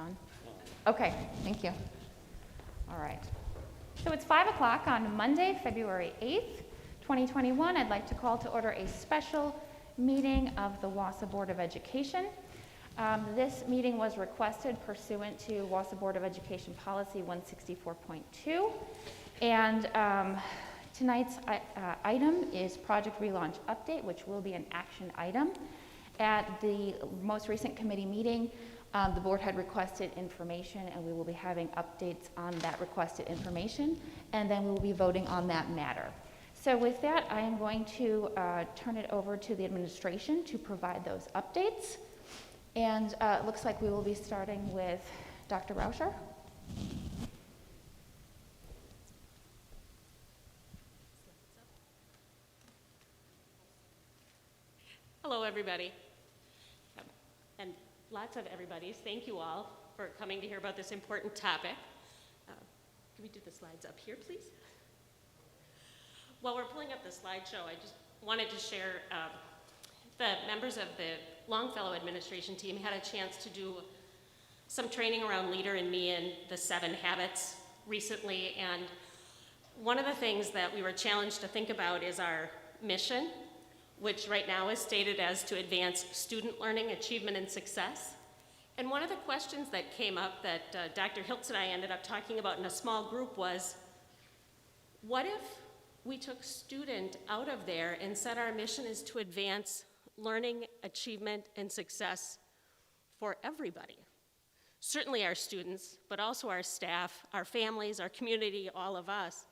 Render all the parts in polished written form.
on? Okay, thank you. All right. So it's 5 o'clock on Monday, February 8th, 2021. I'd like to call to order a special meeting of the Wausau Board of Education. This meeting was requested pursuant to Wausau Board of Education Policy 164.2. And tonight's item is Project Relaunch Update, which will be an action item. At the most recent committee meeting, the board had requested information, and we will be having updates on that requested information, and then we will be voting on that matter. So with that, I am going to turn it over to the administration to provide those updates. And it looks like we will be starting with Dr. Rauscher. Hello, everybody. And lots of everybody's. Thank you all for coming to hear about this important topic. Can we do the slides up here, please? While we're pulling up the slideshow, I just wanted to share the members of the Longfellow administration team had a chance to do some training around Leader in Me and the 7 habits recently. And one of the things that we were challenged to think about is our mission, which right now is stated as to advance student learning, achievement, and success. And one of the questions that came up that Dr. Hiltz and I ended up talking about in a small group was, what if we took student out of there and said our mission is to advance learning, achievement, and success for everybody? Certainly our students, but also our staff, our families, our community, all of us.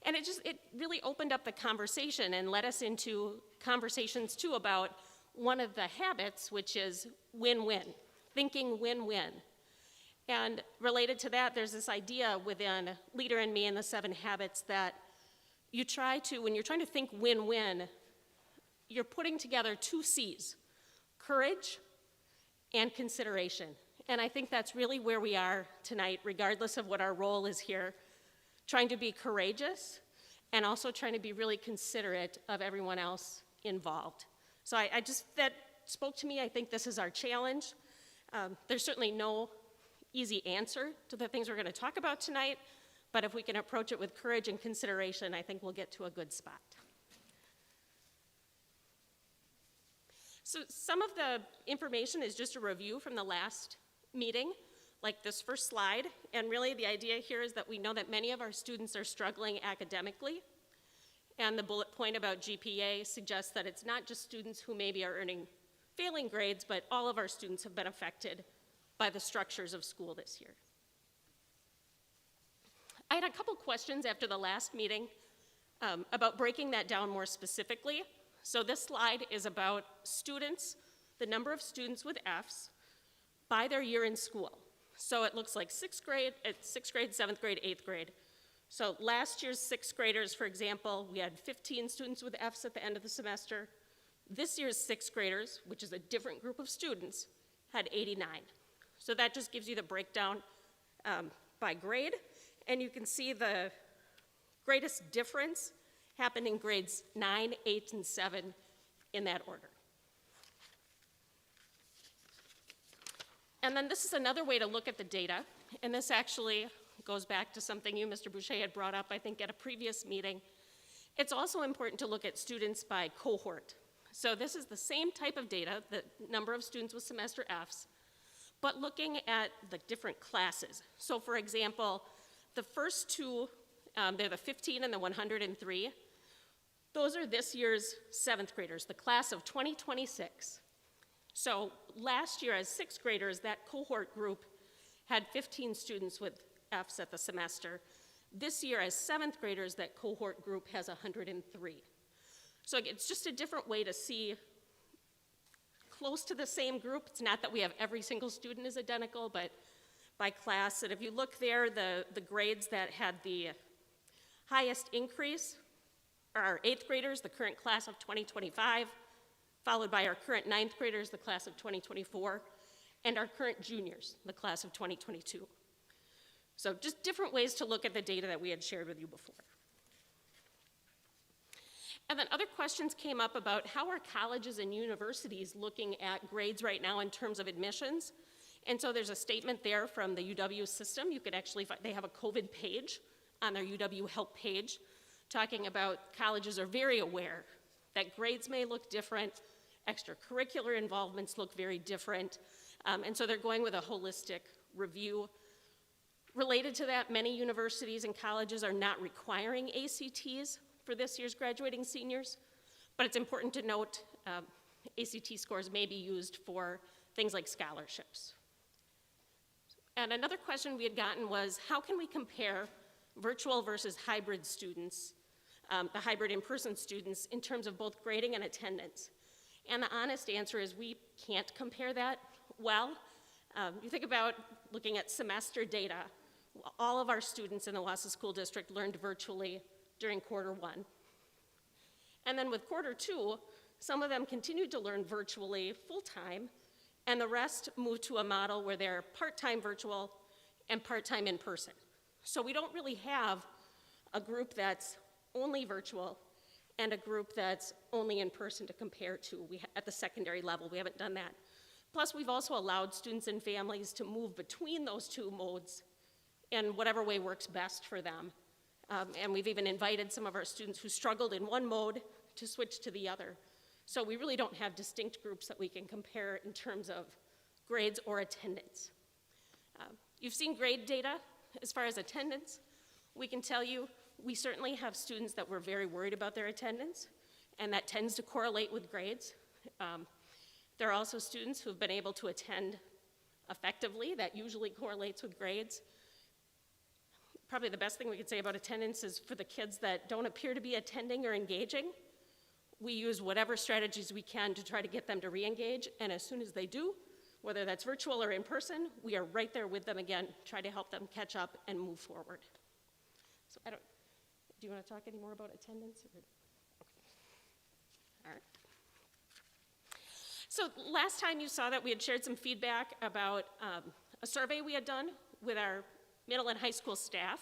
And it really opened up the conversation and led us into conversations too about one of the habits, which is win-win, thinking win-win. And related to that, there's this idea within Leader in Me and the 7 habits that you try to, when you're trying to think win-win, you're putting together 2 C's, courage and consideration. And I think that's really where we are tonight, regardless of what our role is here, trying to be courageous and also trying to be really considerate of everyone else involved. So that spoke to me. I think this is our challenge. There's certainly no easy answer to the things we're going to talk about tonight, but if we can approach it with courage and consideration, I think we'll get to a good spot. So some of the information is just a review from the last meeting, like this first slide, and really the idea here is that we know that many of our students are struggling academically, and the bullet point about GPA suggests that it's not just students who maybe are earning failing grades, but all of our students have been affected by the structures of school this year. I had a couple questions after the last meeting about breaking that down more specifically. So this slide is about students, the number of students with Fs by their year in school. So it looks like 6th grade, 7th grade, 8th grade. So last year's 6th graders, for example, we had 15 students with Fs at the end of the semester. This year's 6th graders, which is a different group of students, had 89. So that just gives you the breakdown by grade. And you can see the greatest difference happened in grades 9, 8, and 7 in that order. And then this is another way to look at the data, and this actually goes back to something you, Mr. Boucher, had brought up, I think, at a previous meeting. It's also important to look at students by cohort. So this is the same type of data, the number of students with semester Fs, but looking at the different classes. So for example, the first 2, they're the 15 and the 103. Those are this year's 7th graders, the class of 2026. So last year as 6th graders, that cohort group had 15 students with Fs at the semester. This year as 7th graders, that cohort group has 103. So it's just a different way to see close to the same group. It's not that we have every single student is identical, but by class. And if you look there, the grades that had the highest increase are our 8th graders, the current class of 2025, followed by our current 9th graders, the class of 2024, and our current juniors, the class of 2022. So just different ways to look at the data that we had shared with you before. And then other questions came up about how are colleges and universities looking at grades right now in terms of admissions. And so there's a statement there from the UW system. You could actually find, they have a COVID page on their UW help page talking about colleges are very aware that grades may look different, extracurricular involvements look very different, and so they're going with a holistic review. Related to that, many universities and colleges are not requiring ACTs for this year's graduating seniors, but it's important to note ACT scores may be used for things like scholarships. And another question we had gotten was, how can we compare virtual versus hybrid students, the hybrid in-person students, in terms of both grading and attendance? And the honest answer is we can't compare that well. You think about looking at semester data. All of our students in the Wausau School District learned virtually during quarter one. And then with quarter two, some of them continued to learn virtually full-time, and the rest moved to a model where they're part-time virtual and part-time in person. So we don't really have a group that's only virtual and a group that's only in person to compare to. At the secondary level, we haven't done that. Plus, we've also allowed students and families to move between those two modes in whatever way works best for them. And we've even invited some of our students who struggled in one mode to switch to the other. So we really don't have distinct groups that we can compare in terms of grades or attendance. You've seen grade data as far as attendance. We can tell you we certainly have students that we're very worried about their attendance, and that tends to correlate with grades. There are also students who've been able to attend effectively. That usually correlates with grades. Probably the best thing we could say about attendance is for the kids that don't appear to be attending or engaging, we use whatever strategies we can to try to get them to re-engage, and as soon as they do, whether that's virtual or in person, we are right there with them again, try to help them catch up and move forward. So do you want to talk any more about attendance? Okay. All right. So last time you saw that we had shared some feedback about a survey we had done with our middle and high school staff,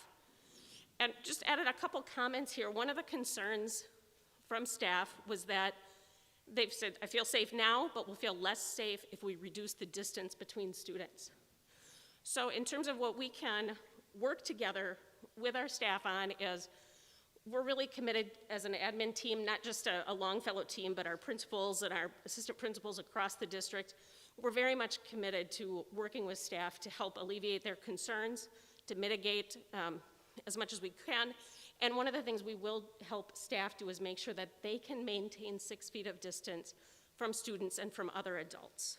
and just added a couple comments here. One of the concerns from staff was that they've said, I feel safe now, but we'll feel less safe if we reduce the distance between students. So in terms of what we can work together with our staff on is we're really committed as an admin team, not just a Longfellow team, but our principals and our assistant principals across the district. We're very much committed to working with staff to help alleviate their concerns, to mitigate as much as we can. And one of the things we will help staff do is make sure that they can maintain 6 feet of distance from students and from other adults.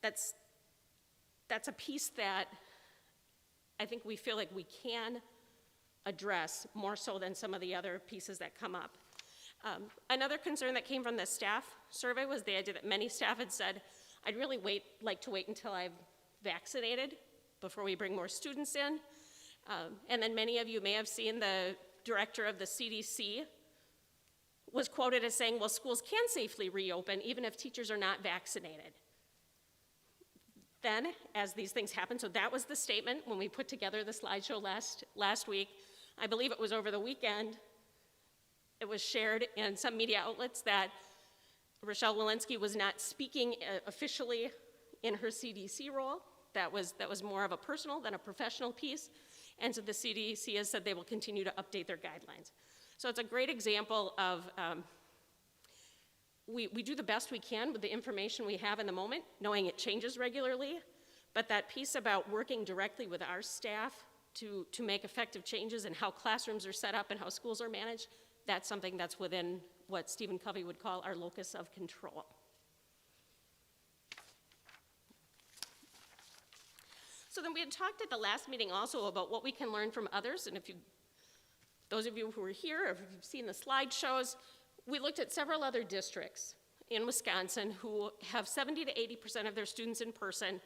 That's a piece that I think we feel like we can address more so than some of the other pieces that come up. Another concern that came from the staff survey was the idea that many staff had said, I'd really like to wait until I'm vaccinated before we bring more students in. And then many of you may have seen the director of the CDC was quoted as saying, well, schools can safely reopen even if teachers are not vaccinated. Then, as these things happen, so that was the statement when we put together the slideshow last week. I believe it was over the weekend. It was shared in some media outlets that Rochelle Walensky was not speaking officially in her CDC role. That was more of a personal than a professional piece. And so the CDC has said they will continue to update their guidelines. So it's a great example of we do the best we can with the information we have in the moment, knowing it changes regularly, but that piece about working directly with our staff to make effective changes in how classrooms are set up and how schools are managed, that's something that's within what Stephen Covey would call our locus of control. So then we had talked at the last meeting also about what we can learn from others, and those of you who were here, or if you've seen the slideshows, we looked at several other districts in Wisconsin who have 70 to 80% of their students in person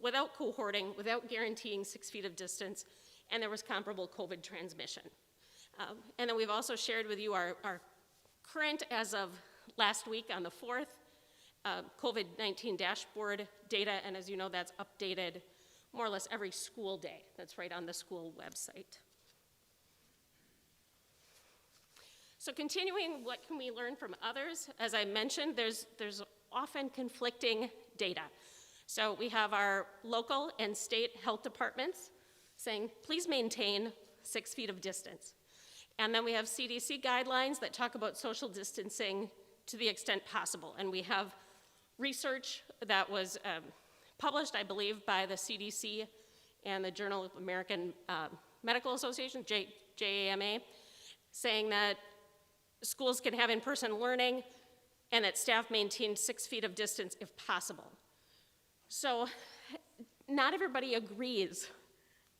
without cohorting, without guaranteeing 6 feet of distance, and there was comparable COVID transmission. And then we've also shared with you our current, as of last week on the 4th, COVID-19 dashboard data, and as you know, that's updated more or less every school day. That's right on the school website. So continuing, what can we learn from others? As I mentioned, there's often conflicting data. So we have our local and state health departments saying, please maintain 6 feet of distance. And then we have CDC guidelines that talk about social distancing to the extent possible. And we have research that was published, I believe, by the CDC and the Journal of American Medical Association, JAMA, saying that schools can have in-person learning and that staff maintain 6 feet of distance if possible. So not everybody agrees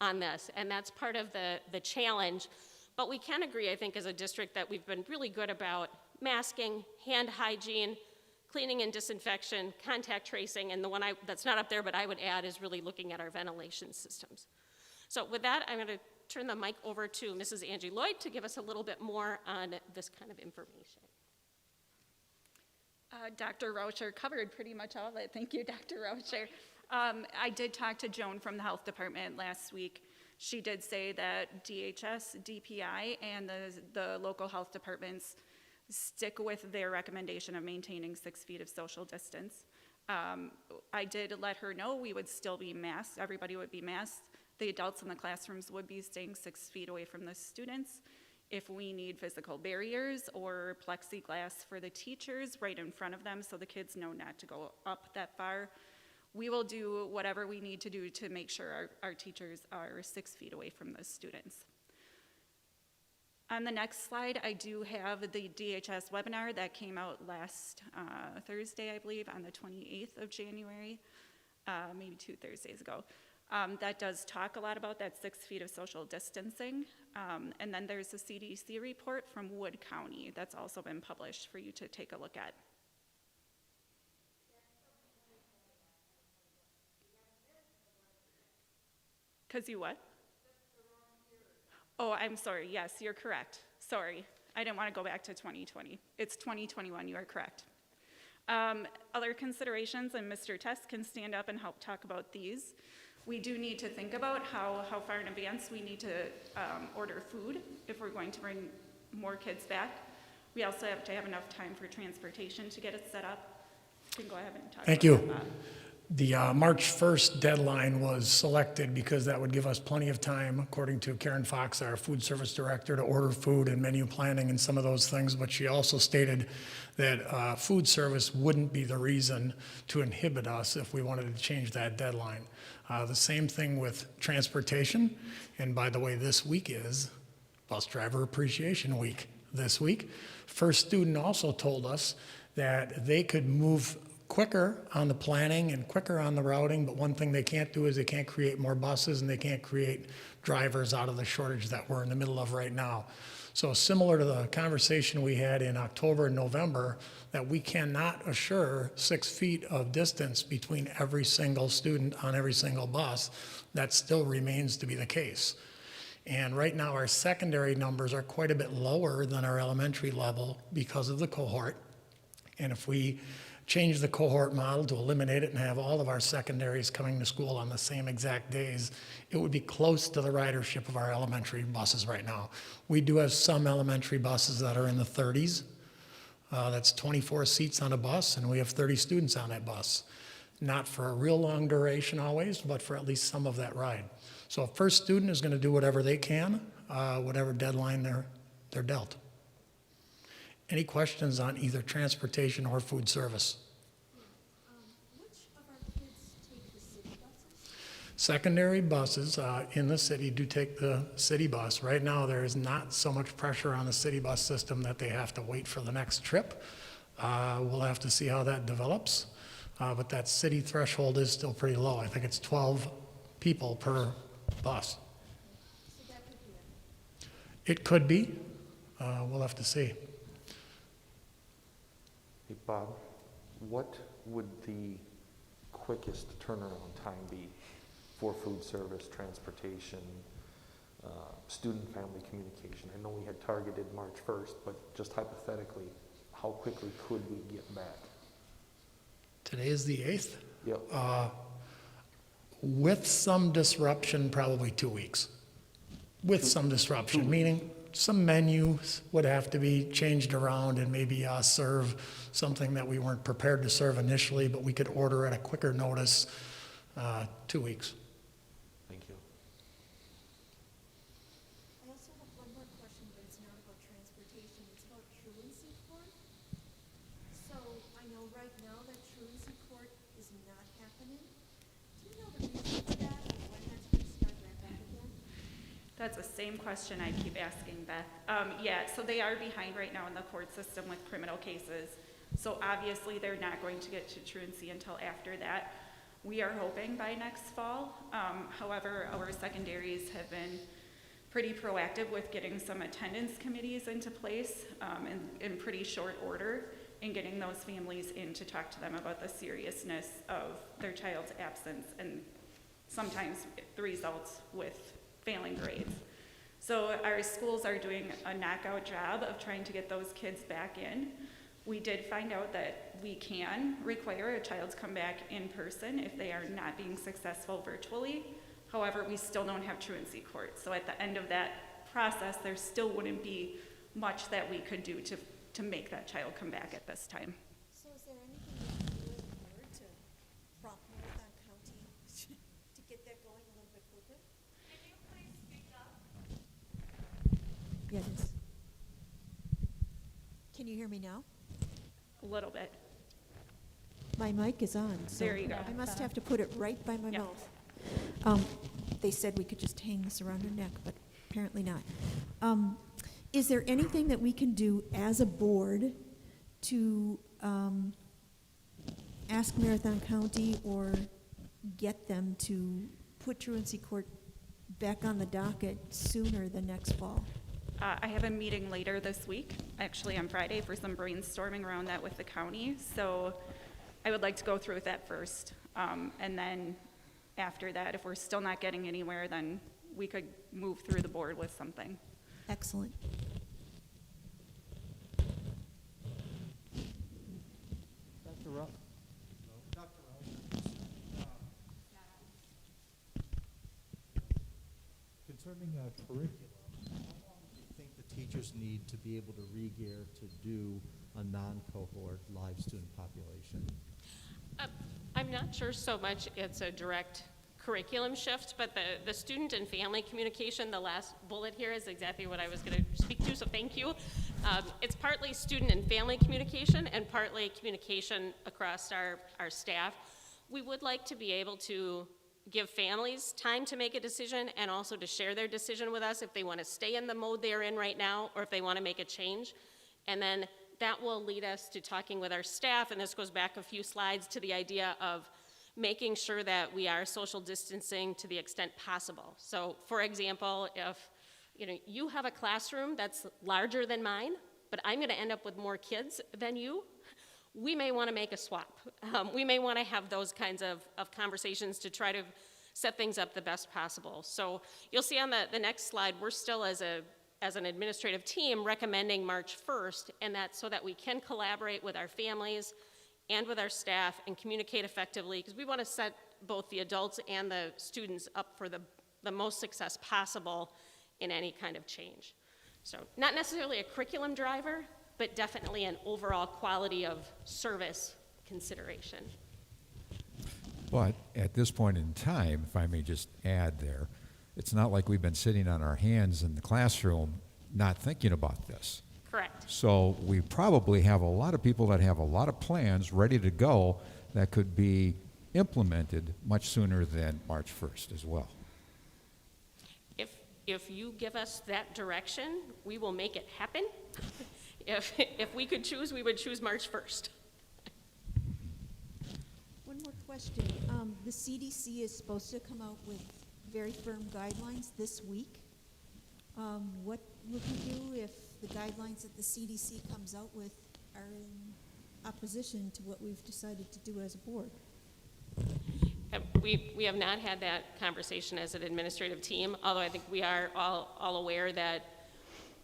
on this, and that's part of the challenge. But we can agree, I think, as a district that we've been really good about masking, hand hygiene, cleaning and disinfection, contact tracing, and the one that's not up there but I would add is really looking at our ventilation systems. So with that, I'm going to turn the mic over to Mrs. Angie Lloyd to give us a little bit more on this kind of information. Dr. Rauscher covered pretty much all of it. Thank you, Dr. Rauscher. I did talk to Joan from the health department last week. She did say that DHS, DPI, and the local health departments stick with their recommendation of maintaining 6 feet of social distance. I did let her know we would still be masked. Everybody would be masked. The adults in the classrooms would be staying 6 feet away from the students. If we need physical barriers or plexiglass for the teachers right in front of them so the kids know not to go up that far, we will do whatever we need to do to make sure our teachers are 6 feet away from the students. On the next slide, I do have the Dhs webinar that came out last Thursday, I believe, on the 28th of January, maybe 2 Thursdays ago. That does talk a lot about that 6 feet of social distancing. And then there's a CDC report from Wood County that's also been published for you to take a look at. Because you what? Oh, I'm sorry. Yes, you're correct. Sorry. I didn't want to go back to 2020. It's 2021. You are correct. Other considerations, and Mr. Test can stand up and help talk about these. We do need to think about how far in advance we need to order food if we're going to bring more kids back. We also have to have enough time for transportation to get it set up. You can go ahead and talk Thank about you. that. The March 1st deadline was selected because that would give us plenty of time, according to Karen Fox, our food service director, to order food and menu planning and some of those things. But she also stated that food service wouldn't be the reason to inhibit us if we wanted to change that deadline. The same thing with transportation. And by the way, this week is Bus Driver Appreciation Week this week. First Student also told us that they could move quicker on the planning and quicker on the routing, but one thing they can't do is they can't create more buses and they can't create drivers out of the shortage that we're in the middle of right now. So similar to the conversation we had in October and November, that we cannot assure 6 feet of distance between every single student on every single bus, that still remains to be the case. And right now our secondary numbers are quite a bit lower than our elementary level because of the cohort. And if we change the cohort model to eliminate it and have all of our secondaries coming to school on the same exact days, it would be close to the ridership of our elementary buses right now. We do have some elementary buses that are in the 30s. That's 24 seats on a bus, and we have 30 students on that bus. Not for a real long duration always, but for at least some of that ride. So First Student is going to do whatever they can, whatever deadline they're dealt. Any questions on either transportation or food service? Which of our kids take the city buses? Secondary buses in the city do take the city bus. Right now, there is not so much pressure on the city bus system that they have to wait for the next trip. We'll have to see how that develops. But that city threshold is still pretty low. I think it's 12 people per bus. So that could be it. It could be. We'll have to see. Hey, Bob, what would the quickest turnaround time be for food service, transportation, student-family communication? I know we had targeted March 1st, but just hypothetically, how quickly could we get back? Today is the 8th. Yep. With some disruption, probably 2 weeks. With some disruption, meaning some menus would have to be changed around and maybe serve something that we weren't prepared to serve initially, but we could order at a quicker notice, 2 weeks. Thank you. I also have one more question, but it's not about transportation, it's about truancy court. So I know right now that truancy court is not happening. Do you know the reason for that, and when that's going to start right back again? That's the same question I keep asking Beth. Yeah, so they are behind right now in the court system with criminal cases. So obviously, they're not going to get to truancy until after that. We are hoping by next fall. However, our secondaries have been pretty proactive with getting some attendance committees into place in pretty short order and getting those families in to talk to them about the seriousness of their child's absence and sometimes the results with failing grades. So our schools are doing a knockout job of trying to get those kids back in. We did find out that we can require a child to come back in person if they are not being successful virtually. However, we still don't have truancy court. So at the end of that process, there still wouldn't be much that we could do to make that child come back at this time. So is there anything we can do as a board to prompt Marathon County to get that going a little bit quicker? Can you please speak up? Yeah, it is. Can you hear me now? A little bit. My mic is on, so There you go. I must have to put it right by my Yeah. mouth. They said we could just hang this around her neck, but apparently not. Is there anything that we can do as a board to ask Marathon County or get them to put truancy court back on the docket sooner than next fall? I have a meeting later this week, actually on Friday, for some brainstorming around that with the county. So I would like to go through with that first. And then after that, if we're still not getting anywhere, then we could move through the board with something. Excellent. Dr. Rupp? Concerning curriculum, how long do you think the teachers need to be able to re-gear to do a non-cohort live student population? I'm not sure so much it's a direct curriculum shift, but the student and family communication, the last bullet here is exactly what I was going to speak to, so thank you. It's partly student and family communication and partly communication across our staff. We would like to be able to give families time to make a decision and also to share their decision with us if they want to stay in the mode they're in right now or if they want to make a change. And then that will lead us to talking with our staff, and this goes back a few slides to the idea of making sure that we are social distancing to the extent possible. So for example, if you have a classroom that's larger than mine, but I'm going to end up with more kids than you, we may want to make a swap. We may want to have those kinds of conversations to try to set things up the best possible. So you'll see on the next slide, we're still as an administrative team recommending March 1st, and that's so that we can collaborate with our families and with our staff and communicate effectively, because we want to set both the adults and the students up for the most success possible in any kind of change. So not necessarily a curriculum driver, but definitely an overall quality of service consideration. But at this point in time, if I may just add there, it's not like we've been sitting on our hands in the classroom not thinking about this. Correct. So we probably have a lot of people that have a lot of plans ready to go that could be implemented much sooner than March 1st as well. If you give us that direction, we will make it happen. If we could choose, we would choose March 1st. One more question. The CDC is supposed to come out with very firm guidelines this week. What will we do if the guidelines that the CDC comes out with are in opposition to what we've decided to do as a board? We have not had that conversation as an administrative team, although I think we are all aware that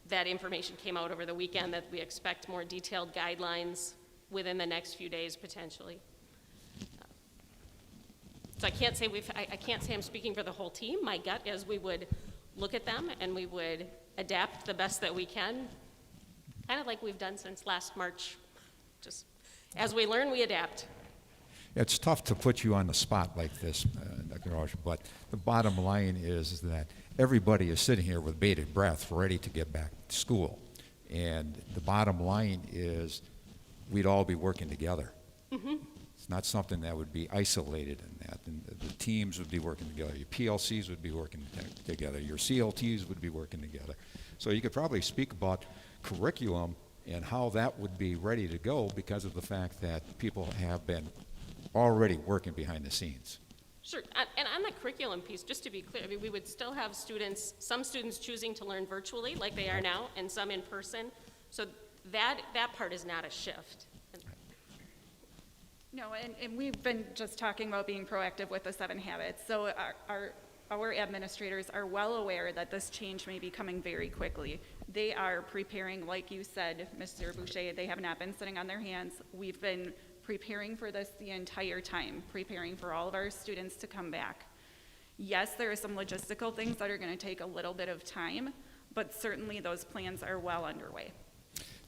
that information came out over the weekend, that we expect more detailed guidelines within the next few days potentially. So I can't say I can't say I'm speaking for the whole team. My gut is we would look at them and we would adapt the best that we can, kind of like we've done since last March. Just as we learn, we adapt. It's tough to put you on the spot like this, Dr. Roche, but the bottom line is that everybody is sitting here with bated breath, ready to get back to school. And the bottom line is we'd all be working together. Mm-hmm. It's not something that would be isolated in that. And the teams would be working together. Your PLCs would be working together. Your CLTs would be working together. So you could probably speak about curriculum and how that would be ready to go because of the fact that people have been already working behind the scenes. Sure, and on the curriculum piece, just to be clear, I mean, we would still have students, some students choosing to learn virtually like they are now, and some in person. So that part is not a shift. No, and we've been just talking about being proactive with the 7 habits. So our administrators are well aware that this change may be coming very quickly. They are preparing, like you said, Mr. Boucher, they have not been sitting on their hands. We've been preparing for this the entire time, preparing for all of our students to come back. Yes, there are some logistical things that are going to take a little bit of time, but certainly those plans are well underway.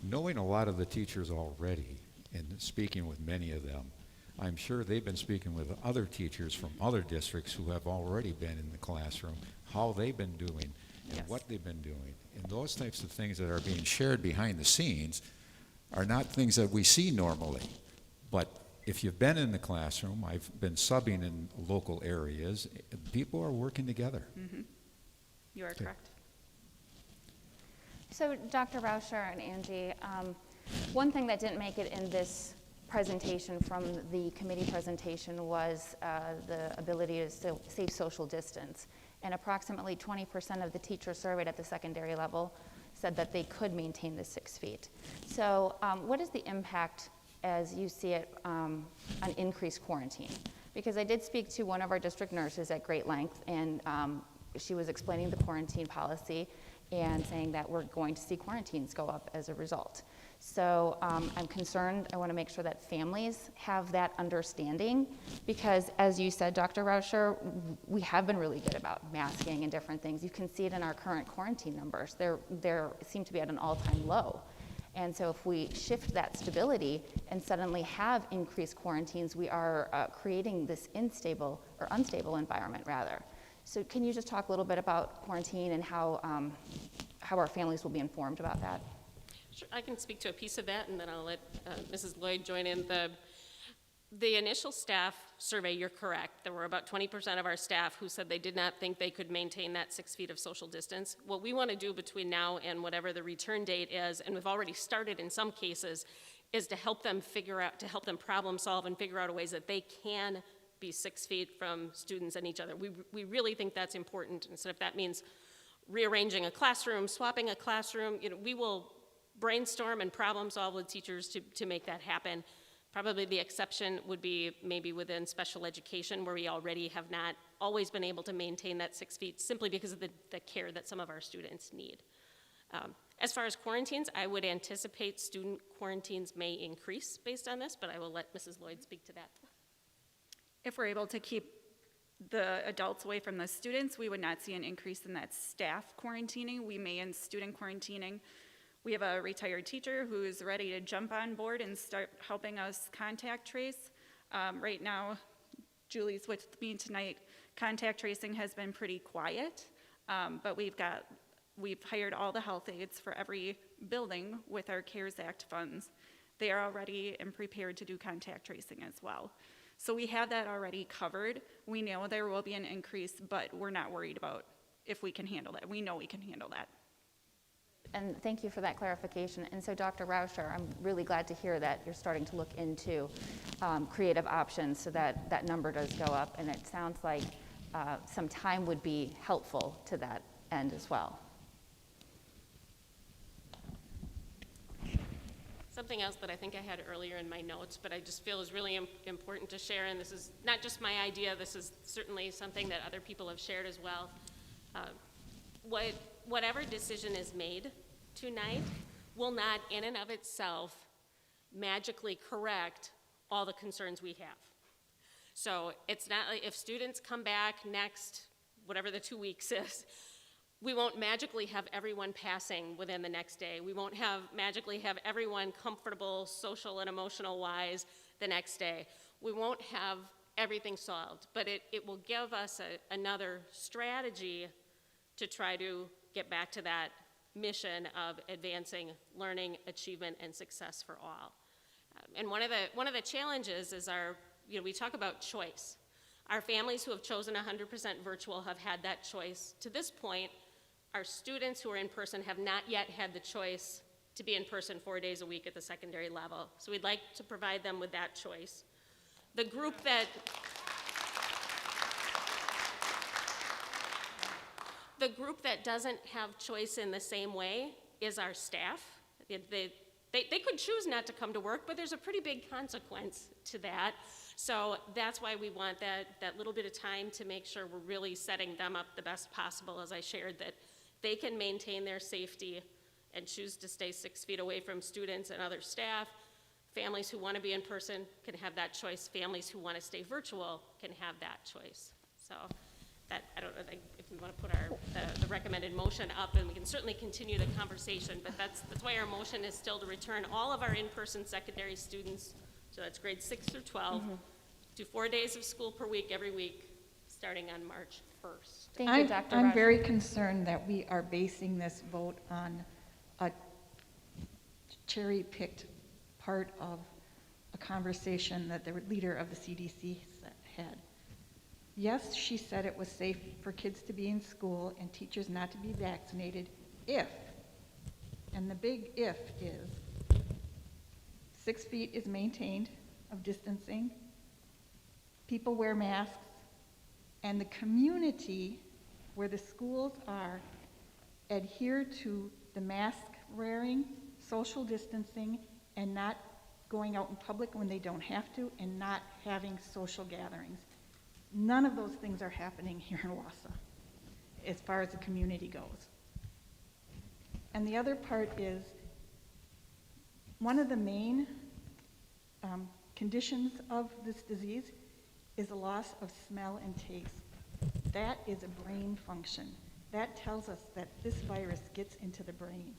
Knowing a lot of the teachers already and speaking with many of them, I'm sure they've been speaking with other teachers from other districts who have already been in the classroom, how they've been doing and Yes. what they've been doing. And those types of things that are being shared behind the scenes are not things that we see normally. But if you've been in the classroom, I've been subbing in local areas, people are working together. Mm-hmm. You are correct. So Dr. Rauscher and Angie, one thing that didn't make it in this presentation from the committee presentation was the ability to safe social distance. And approximately 20% of the teachers surveyed at the secondary level said that they could maintain the 6 feet. So what is the impact as you see it on increased quarantine? Because I did speak to one of our district nurses at great length, and she was explaining the quarantine policy and saying that we're going to see quarantines go up as a result. So I'm concerned. I want to make sure that families have that understanding because, as you said, Dr. Rauscher, we have been really good about masking and different things. You can see it in our current quarantine numbers. They seem to be at an all-time low. And so if we shift that stability and suddenly have increased quarantines, we are creating this unstable environment, rather. So can you just talk a little bit about quarantine and how our families will be informed about that? Sure, I can speak to a piece of that, and then I'll let Mrs. Lloyd join in. The initial staff survey, you're correct. There were about 20% of our staff who said they did not think they could maintain that 6 feet of social distance. What we want to do between now and whatever the return date is, and we've already started in some cases, is to help them problem solve and figure out ways that they can be 6 feet from students and each other. We really think that's important. And so if that means rearranging a classroom, swapping a classroom, we will brainstorm and problem solve with teachers to make that happen. Probably the exception would be maybe within special education where we already have not always been able to maintain that 6 feet simply because of the care that some of our students need. As far as quarantines, I would anticipate student quarantines may increase based on this, but I will let Mrs. Lloyd speak to that. If we're able to keep the adults away from the students, we would not see an increase in that staff quarantining. We may in student quarantining. We have a retired teacher who's ready to jump on board and start helping us contact trace. Right now, Julie's with me tonight. Contact tracing has been pretty quiet, but we've hired all the health aides for every building with our CARES Act funds. They are all ready and prepared to do contact tracing as well. So we have that already covered. We know there will be an increase, but we're not worried about if we can handle that. We know we can handle that. And thank you for that clarification. And so, Dr. Rauscher, I'm really glad to hear that you're starting to look into creative options so that that number does go up. And it sounds like some time would be helpful to that end as well. Something else that I think I had earlier in my notes, but I just feel is really important to share, and this is not just my idea, this is certainly something that other people have shared as well. Whatever decision is made tonight will not in and of itself magically correct all the concerns we have. So it's not like if students come back next, whatever the 2 weeks is, We won't magically have everyone passing within the next day. We won't magically have everyone comfortable social and emotional wise the next day. We won't have everything solved, but it will give us another strategy to try to get back to that mission of advancing learning, achievement, and success for all. And one of the challenges is we talk about choice. Our families who have chosen 100% virtual have had that choice. To this point, our students who are in person have not yet had the choice to be in person 4 days a week at the secondary level. So we'd like to provide them with that choice. The group that doesn't have choice in the same way is our staff. They could choose not to come to work, but there's a pretty big consequence to that. So that's why we want that little bit of time to make sure we're really setting them up the best possible, as I shared, that they can maintain their safety and choose to stay 6 feet away from students and other staff. Families who want to be in person can have that choice. Families who want to stay virtual can have that choice. So that, I don't know if we want to put the recommended motion up, and we can certainly continue the conversation, but that's why our motion is still to return all of our in-person secondary students, so that's grades 6 through 12, to 4 days of school per week every week, starting on March 1st. Thank you, Dr. I'm Rush. very concerned that we are basing this vote on a cherry-picked part of a conversation that the leader of the CDC had. Yes, she said it was safe for kids to be in school and teachers not to be vaccinated if, and the big if is, 6 feet is maintained of distancing, people wear masks, and the community where the schools are adhere to the mask wearing, social distancing, and not going out in public when they don't have to, and not having social gatherings. None of those things are happening here in Wausau, as far as the community goes. And the other part is, one of the main conditions of this disease is a loss of smell and taste. That is a brain function. That tells us that this virus gets into the brain.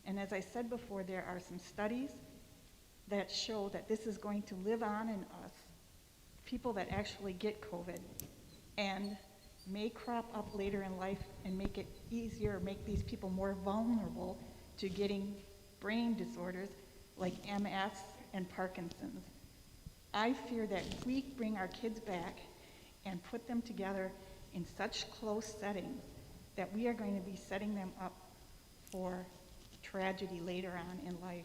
And as I said before, there are some studies that show that this is going to live on in us, people that actually get COVID, and may crop up later in life and make it easier, make these people more vulnerable to getting brain disorders like MS and Parkinson's. I fear that if we bring our kids back and put them together in such close settings, that we are going to be setting them up for tragedy later on in life.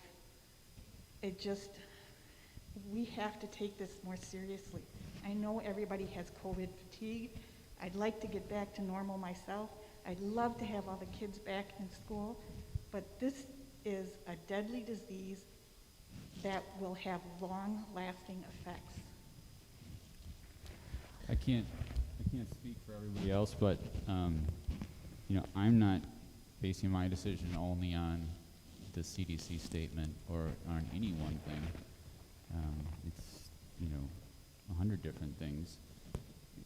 We have to take this more seriously. I know everybody has COVID fatigue. I'd like to get back to normal myself. I'd love to have all the kids back in school, but this is a deadly disease that will have long-lasting effects. I can't speak for everybody else, but I'm not basing my decision only on the CDC statement or on any one thing. It's 100 different things.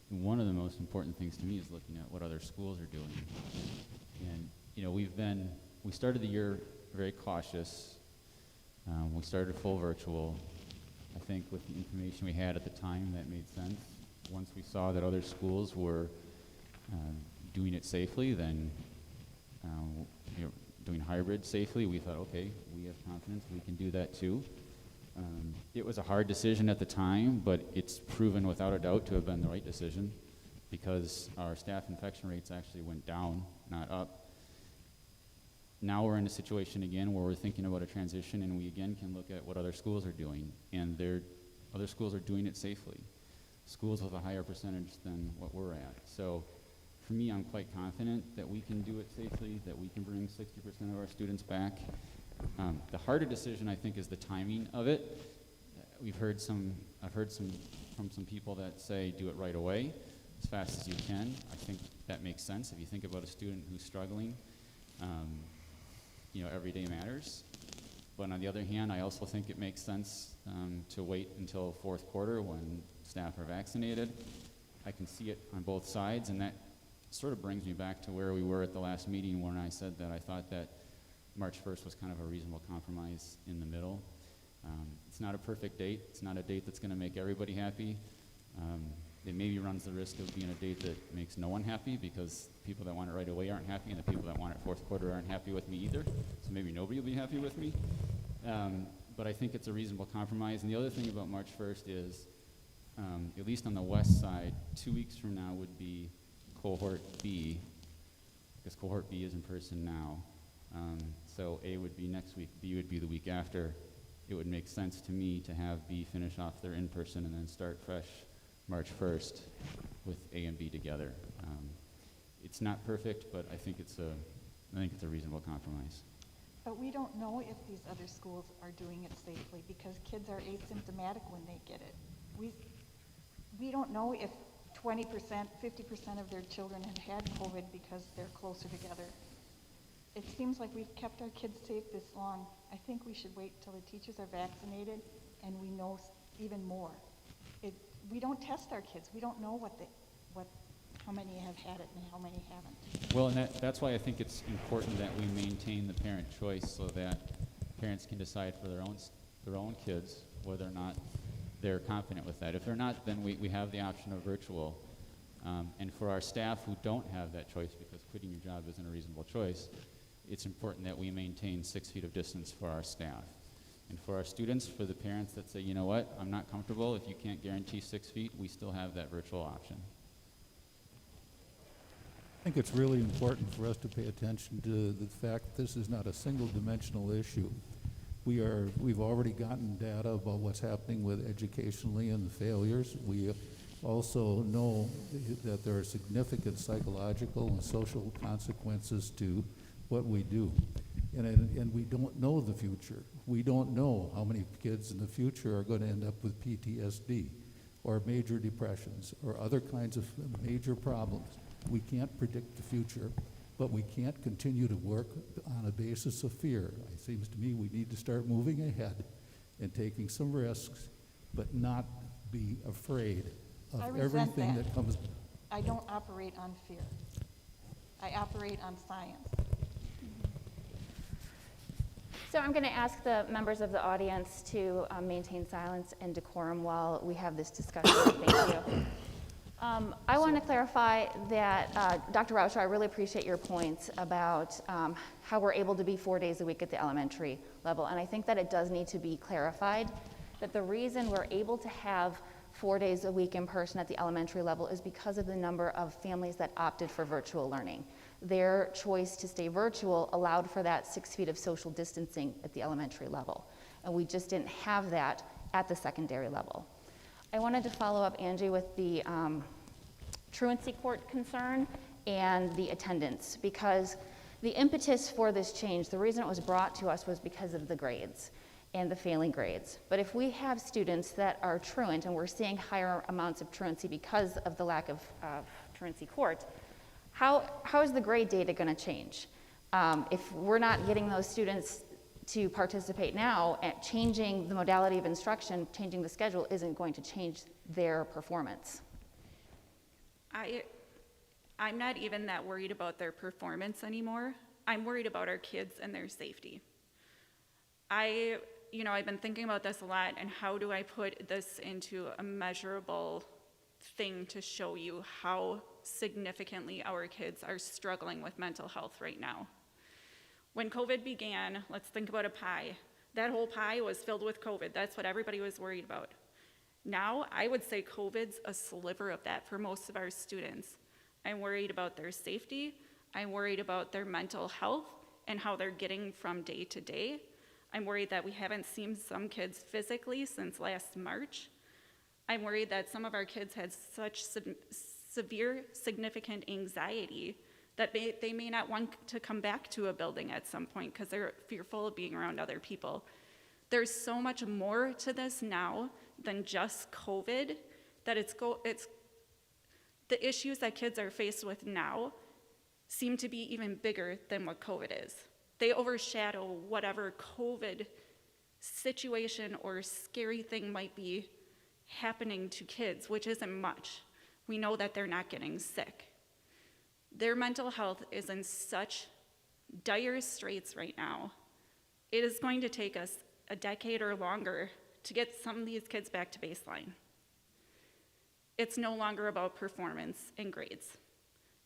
One of the most important things to me is looking at what other schools are doing. And we started the year very cautious. We started full virtual. I think with the information we had at the time, that made sense. Once we saw that other schools were doing it safely, then doing hybrid safely, we thought, okay, we have confidence we can do that too. It was a hard decision at the time, but it's proven without a doubt to have been the right decision because our staff infection rates actually went down, not up. Now we're in a situation again where we're thinking about a transition, and we again can look at what other schools are doing, and other schools are doing it safely. Schools with a higher percentage than what we're at. So for me, I'm quite confident that we can do it safely, that we can bring 60% of our students back. The harder decision, I think, is the timing of it. I've heard some from some people that say do it right away, as fast as you can. I think that makes sense. If you think about a student who's struggling, every day matters. But on the other hand, I also think it makes sense to wait until fourth quarter when staff are vaccinated. I can see it on both sides, and that sort of brings me back to where we were at the last meeting when I said that I thought that March 1st was kind of a reasonable compromise in the middle. It's not a perfect date. It's not a date that's going to make everybody happy. It maybe runs the risk of being a date that makes no one happy, because people that want it right away aren't happy, and the people that want it fourth quarter aren't happy with me either. So maybe nobody will be happy with me. But I think it's a reasonable compromise. And the other thing about March 1st is, at least on the west side, 2 weeks from now would be Cohort B, because Cohort B is in person now. So A would be next week, B would be the week after. It would make sense to me to have B finish off their in-person and then start fresh March 1st with A and B together. It's not perfect, but I think it's a reasonable compromise. But we don't know if these other schools are doing it safely, because kids are asymptomatic when they get it. We don't know if 20%, 50% of their children have had COVID because they're closer together. It seems like we've kept our kids safe this long. I think we should wait till the teachers are vaccinated and we know even more. We don't test our kids. We don't know how many have had it and how many haven't. Well, and that's why I think it's important that we maintain the parent choice, so that parents can decide for their own kids whether or not they're confident with that. If they're not, then we have the option of virtual. And for our staff who don't have that choice, because quitting your job isn't a reasonable choice, it's important that we maintain 6 feet of distance for our staff. And for our students, for the parents that say, you know what, I'm not comfortable, if you can't guarantee 6 feet, we still have that virtual option. I think it's really important for us to pay attention to the fact that this is not a single dimensional issue. We've already gotten data about what's happening with educationally and the failures. We also know that there are significant psychological and social consequences to what we do. And we don't know the future. We don't know how many kids in the future are going to end up with PTSD or major depressions or other kinds of major problems. We can't predict the future, but we can't continue to work on a basis of fear. It seems to me we need to start moving ahead and taking some risks, but not be afraid of everything that comes. I don't operate on fear. I operate on science. So I'm going to ask the members of the audience to maintain silence and decorum while we have this discussion. Thank you. I want to clarify that, Dr. Wausau, I really appreciate your points about how we're able to be 4 days a week at the elementary level. And I think that it does need to be clarified that the reason we're able to have 4 days a week in person at the elementary level is because of the number of families that opted for virtual learning. Their choice to stay virtual allowed for that 6 feet of social distancing at the elementary level. And we just didn't have that at the secondary level. I wanted to follow up, Angie, with the truancy court concern and the attendance, because the impetus for this change, the reason it was brought to us was because of the grades and the failing grades. But if we have students that are truant and we're seeing higher amounts of truancy because of the lack of truancy court, how is the grade data going to change? If we're not getting those students to participate now, changing the modality of instruction, changing the schedule isn't going to change their performance. I'm not even that worried about their performance anymore. I'm worried about our kids and their safety. I've been thinking about this a lot, and how do I put this into a measurable thing to show you how significantly our kids are struggling with mental health right now. When COVID began, let's think about a pie. That whole pie was filled with COVID. That's what everybody was worried about. Now, I would say COVID's a sliver of that for most of our students. I'm worried about their safety. I'm worried about their mental health and how they're getting from day to day. I'm worried that we haven't seen some kids physically since last March. I'm worried that some of our kids had such severe, significant anxiety that they may not want to come back to a building at some point because they're fearful of being around other people. There's so much more to this now than just COVID, that it's the issues that kids are faced with now seem to be even bigger than what COVID is. They overshadow whatever COVID situation or scary thing might be happening to kids, which isn't much. We know that they're not getting sick. Their mental health is in such dire straits right now. It is going to take us a decade or longer to get some of these kids back to baseline. It's no longer about performance and grades.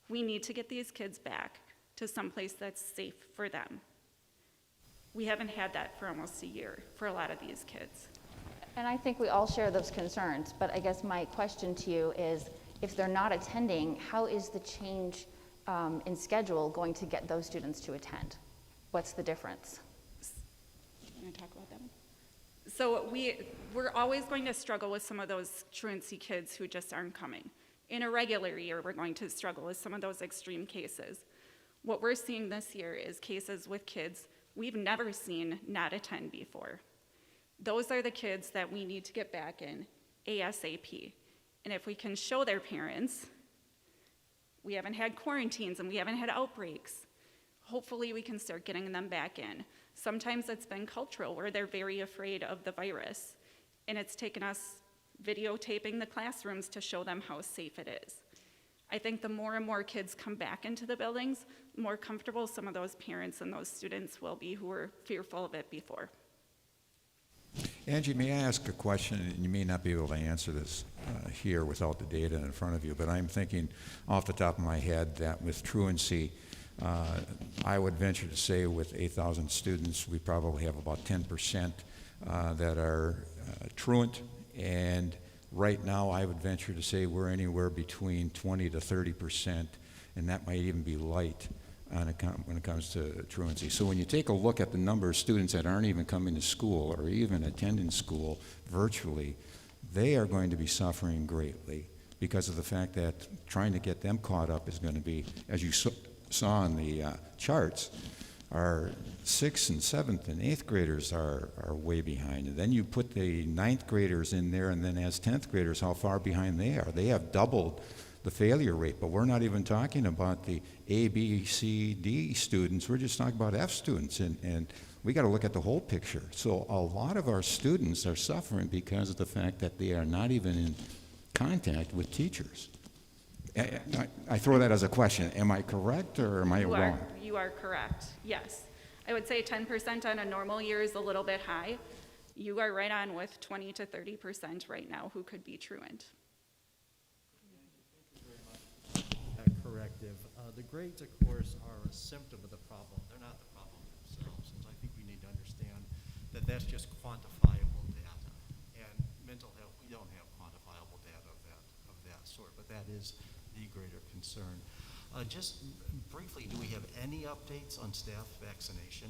We need to get these kids back to someplace that's safe for them. We haven't had that for almost a year for a lot of these kids. And I think we all share those concerns, but I guess my question to you is, if they're not attending, how is the change in schedule going to get those students to attend? What's the difference? You want to talk about that one? So we're always going to struggle with some of those truancy kids who just aren't coming. In a regular year, we're going to struggle with some of those extreme cases. What we're seeing this year is cases with kids we've never seen not attend before. Those are the kids that we need to get back in ASAP. And if we can show their parents, we haven't had quarantines and we haven't had outbreaks, hopefully we can start getting them back in. Sometimes it's been cultural, where they're very afraid of the virus, and it's taken us videotaping the classrooms to show them how safe it is. I think the more and more kids come back into the buildings, the more comfortable some of those parents and those students will be who were fearful of it before. Angie, may I ask a question, and you may not be able to answer this here without the data in front of you, but I'm thinking off the top of my head that with truancy, I would venture to say with 8,000 students, we probably have about 10% that are truant, and right now I would venture to say we're anywhere between 20 to 30%, and that might even be light when it comes to truancy. So when you take a look at the number of students that aren't even coming to school or even attending school virtually, they are going to be suffering greatly because of the fact that trying to get them caught up is going to be, as you saw in the charts, our 6th and 7th and 8th graders are way behind. And then you put the 9th graders in there, and then as 10th graders, how far behind they are. They have doubled the failure rate, but we're not even talking about the A, B, C, D students. We're just talking about F students, and we got to look at the whole picture. So a lot of our students are suffering because of the fact that they are not even in contact with teachers. I throw that as a question. Am I correct or am I wrong? You are correct, yes. I would say 10% on a normal year is a little bit high. You are right on with 20 to 30% right now who could be truant. Corrective. The grades, of course, are a symptom of the problem. They're not the problem themselves. And so I think we need to understand that that's just quantifiable data. And mental health, we don't have quantifiable data of that sort, but that is the greater concern. Just briefly, do we have any updates on staff vaccination?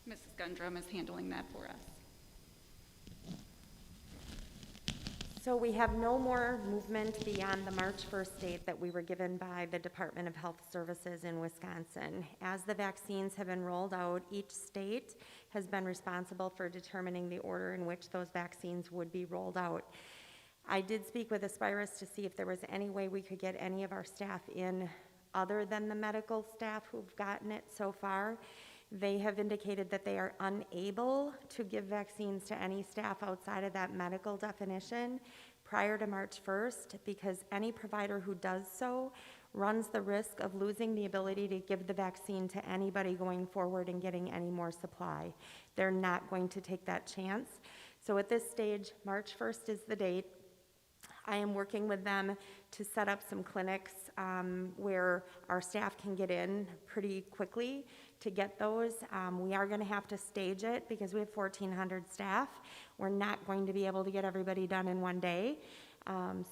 Mrs. Gundrum is handling that for us. So we have no more movement beyond the March 1st date that we were given by the Department of Health Services in Wisconsin. As the vaccines have been rolled out, each state has been responsible for determining the order in which those vaccines would be rolled out. I did speak with Aspirus to see if there was any way we could get any of our staff in other than the medical staff who've gotten it so far. They have indicated that they are unable to give vaccines to any staff outside of that medical definition prior to March 1st, because any provider who does so runs the risk of losing the ability to give the vaccine to anybody going forward and getting any more supply. They're not going to take that chance. So at this stage, March 1st is the date. I am working with them to set up some clinics where our staff can get in pretty quickly to get those. We are going to have to stage it because we have 1,400 staff. We're not going to be able to get everybody done in one day.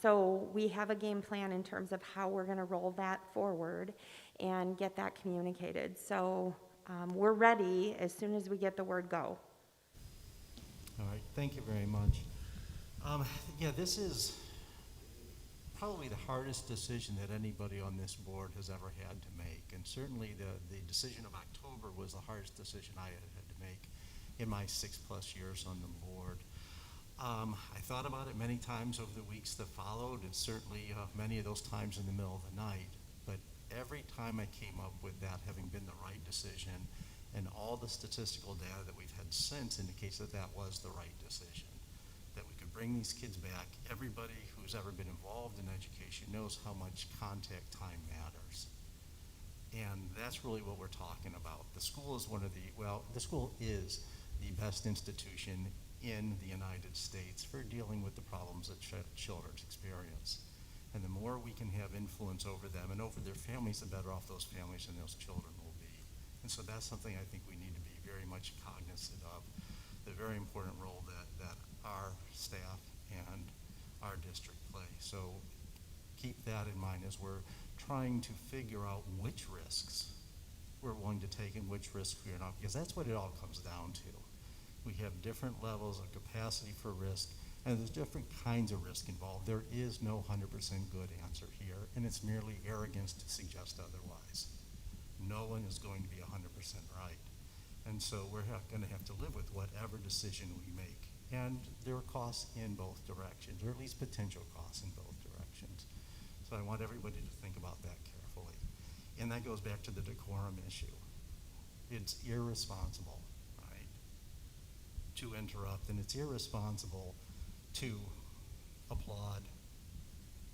So we have a game plan in terms of how we're going to roll that forward and get that communicated. So we're ready as soon as we get the word go. All right, thank you very much. Yeah, this is probably the hardest decision that anybody on this board has ever had to make. And certainly the decision of October was the hardest decision I had to make in my 6+ years on the board. I thought about it many times over the weeks that followed, and certainly many of those times in the middle of the night. But every time I came up with that having been the right decision, and all the statistical data that we've had since indicates that that was the right decision, that we could bring bring these kids back. Everybody who's ever been involved in education knows how much contact time matters. And that's really what we're talking about. The school is the school is the best institution in the United States for dealing with the problems that children experience. And the more we can have influence over them and over their families, the better off those families and those children will be. And so that's something I think we need to be very much cognizant of, the very important role that our staff and our district play. So keep that in mind as we're trying to figure out which risks we're willing to take and which risks we're not, because that's what it all comes down to. We have different levels of capacity for risk, and there's different kinds of risk involved. There is no 100% good answer here, and it's merely arrogance to suggest otherwise. No one is going to be 100% right. And so we're going to have to live with whatever decision we make. And there are costs in both directions, or at least potential costs in both directions. So I want everybody to think about that carefully. And that goes back to the decorum issue. It's irresponsible, right, to interrupt, and it's irresponsible to applaud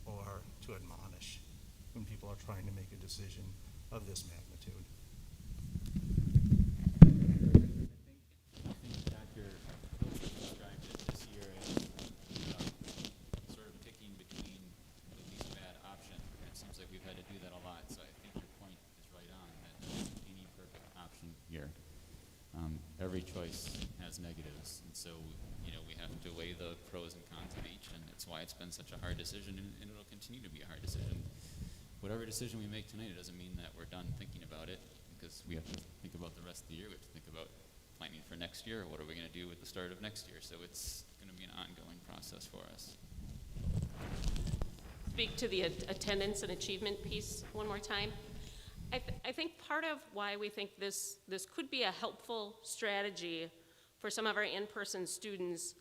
or to admonish when people are trying to make a decision of this magnitude. I think Dr. Wilson described it this year as sort of picking between the least bad option. And it seems like we've had to do that a lot. So I think your point is right on, that there isn't any perfect option here. Every choice has negatives, and so we have to weigh the pros and cons of each, and it's why it's been such a hard decision, and it'll continue to be a hard decision. Whatever decision we make tonight, it doesn't mean that we're done thinking about it, because we have to think about the rest of the year. We have to think about planning for next year. What are we going to do with the start of next year? So it's going to be an ongoing process for us. Speak to the attendance and achievement piece one more time. I think part of why we think this could be a helpful strategy for some of our in-person students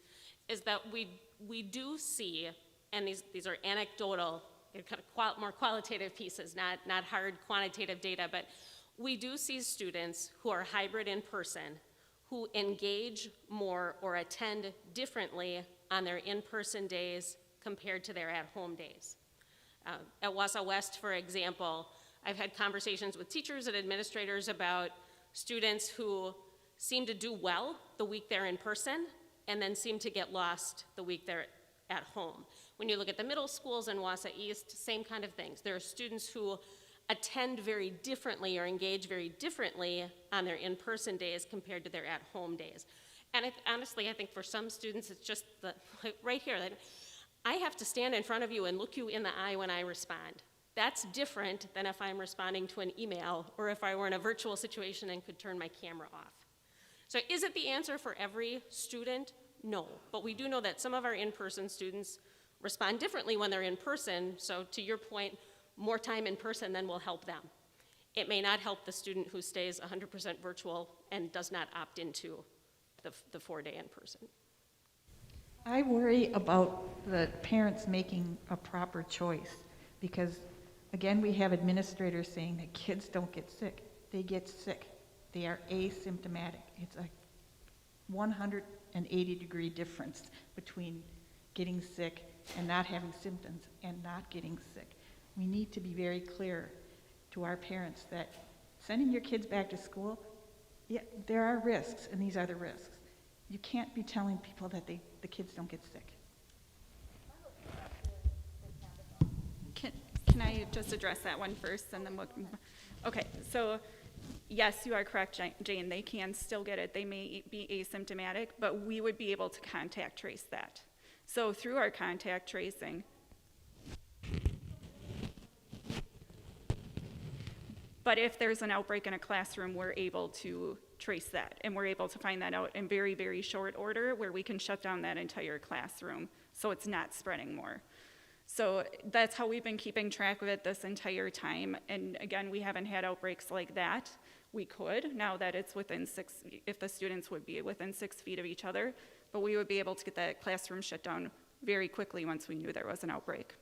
is that we do see, and these are anecdotal, kind of more qualitative pieces, not hard quantitative data, but we do see students who are hybrid in person who engage more or attend differently on their in-person days compared to their at-home days. At Wausau West, for example, I've had conversations with teachers and administrators about students who seem to do well the week they're in person and then seem to get lost the week they're at home. When you look at the middle schools in Wausau East, same kind of things. There are students who attend very differently or engage very differently on their in-person days compared to their at-home days. And honestly, I think for some students, it's just right here, that I have to stand in front of you and look you in the eye when I respond. That's different than if I'm responding to an email or if I were in a virtual situation and could turn my camera off. So is it the answer for every student? No, but we do know that some of our in-person students respond differently when they're in person, so to your point, more time in person then will help them. It may not help the student who stays 100% virtual and does not opt into the 4-day in person. I worry about the parents making a proper choice because, again, we have administrators saying that kids don't get sick. They get sick. They are asymptomatic. It's a 180-degree difference between getting sick and not having symptoms and not getting sick. We need to be very clear to our parents that sending your kids back to school, yeah, there are risks, and these are the risks. You can't be telling people that the kids don't get sick. Can I just address that one first, and then okay, so yes, you are correct, Jane, they can still get it. They may be asymptomatic, but we would be able to contact trace that. So through our contact tracing, but if there's an outbreak in a classroom, we're able to trace that, and we're able to find that out in very, very short order where we can shut down that entire classroom so it's not spreading more. So that's how we've been keeping track of it this entire time. And again, we haven't had outbreaks like that. We could, now that it's within if the students would be within 6 feet of each other, but we would be able to get that classroom shut down very quickly once we knew there was an outbreak.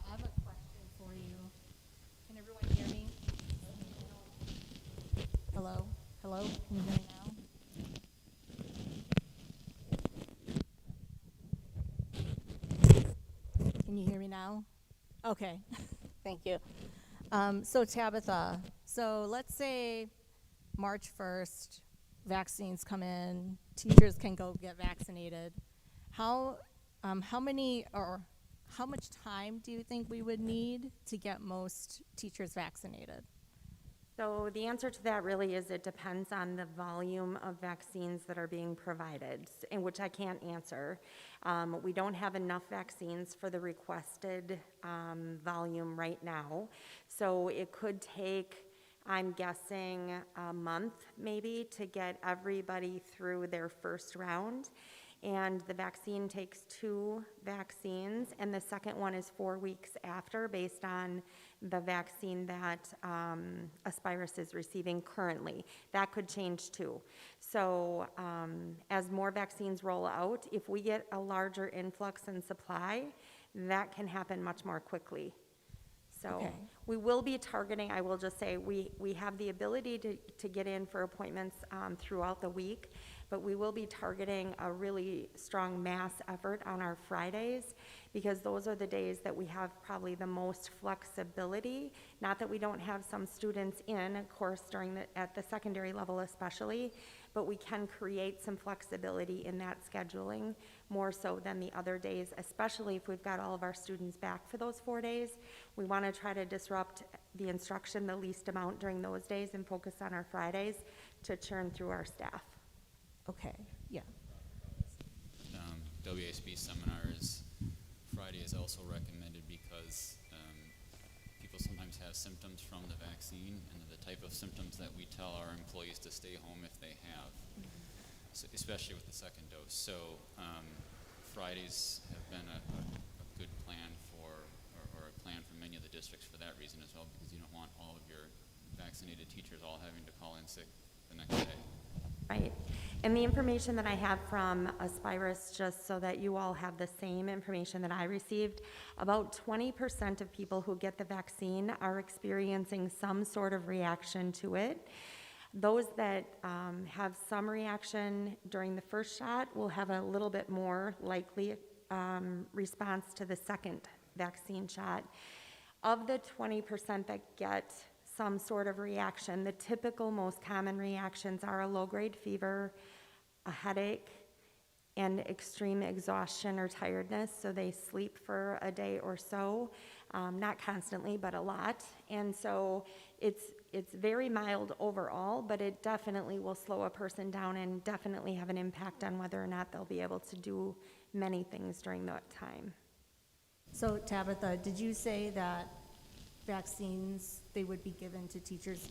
I have a question for you. Can everyone hear me? Hello? Hello? Can you hear me now? Can you hear me now? Okay, thank you. So Tabitha, so let's say March 1st, vaccines come in, teachers can go get vaccinated. How many or how much time do you think we would need to get most teachers vaccinated? So the answer to that really is it depends on the volume of vaccines that are being provided, in which I can't answer. We don't have enough vaccines for the requested volume right now. So it could take, I'm guessing, a month maybe to get everybody through their first round. And the vaccine takes 2 vaccines, and the second one is 4 weeks after, based on the vaccine that Aspirus is receiving currently. That could change too. So as more vaccines roll out, if we get a larger influx in supply, that can happen much more quickly. So Okay. we will be targeting, I will just say, we have the ability to get in for appointments throughout the week, but we will be targeting a really strong mass effort on our Fridays, because those are the days that we have probably the most flexibility. Not that we don't have some students in, of course, at the secondary level especially, but we can create some flexibility in that scheduling more so than the other days, especially if we've got all of our students back for those 4 days. We want to try to disrupt the instruction the least amount during those days and focus on our Fridays to churn through our staff. Okay, yeah. WASB seminars, Friday is also recommended because people sometimes have symptoms from the vaccine, and the type of symptoms that we tell our employees to stay home if they have, so especially with the second dose. So Fridays have been a good plan or a plan for many of the districts for that reason as well, because you don't want all of your vaccinated teachers all having to call in sick the next day. Right. And the information that I have from Aspirus, just so that you all have the same information that I received, about 20% of people who get the vaccine are experiencing some sort of reaction to it. Those that have some reaction during the first shot will have a little bit more likely response to the second vaccine shot. Of the 20% that get some sort of reaction, the typical most common reactions are a low-grade fever, a headache, and extreme exhaustion or tiredness, so they sleep for a day or so, not constantly, but a lot. And so it's very mild overall, but it definitely will slow a person down and definitely have an impact on whether or not they'll be able to do many things during that time. So Tabitha, did you say that vaccines, they would be given to teachers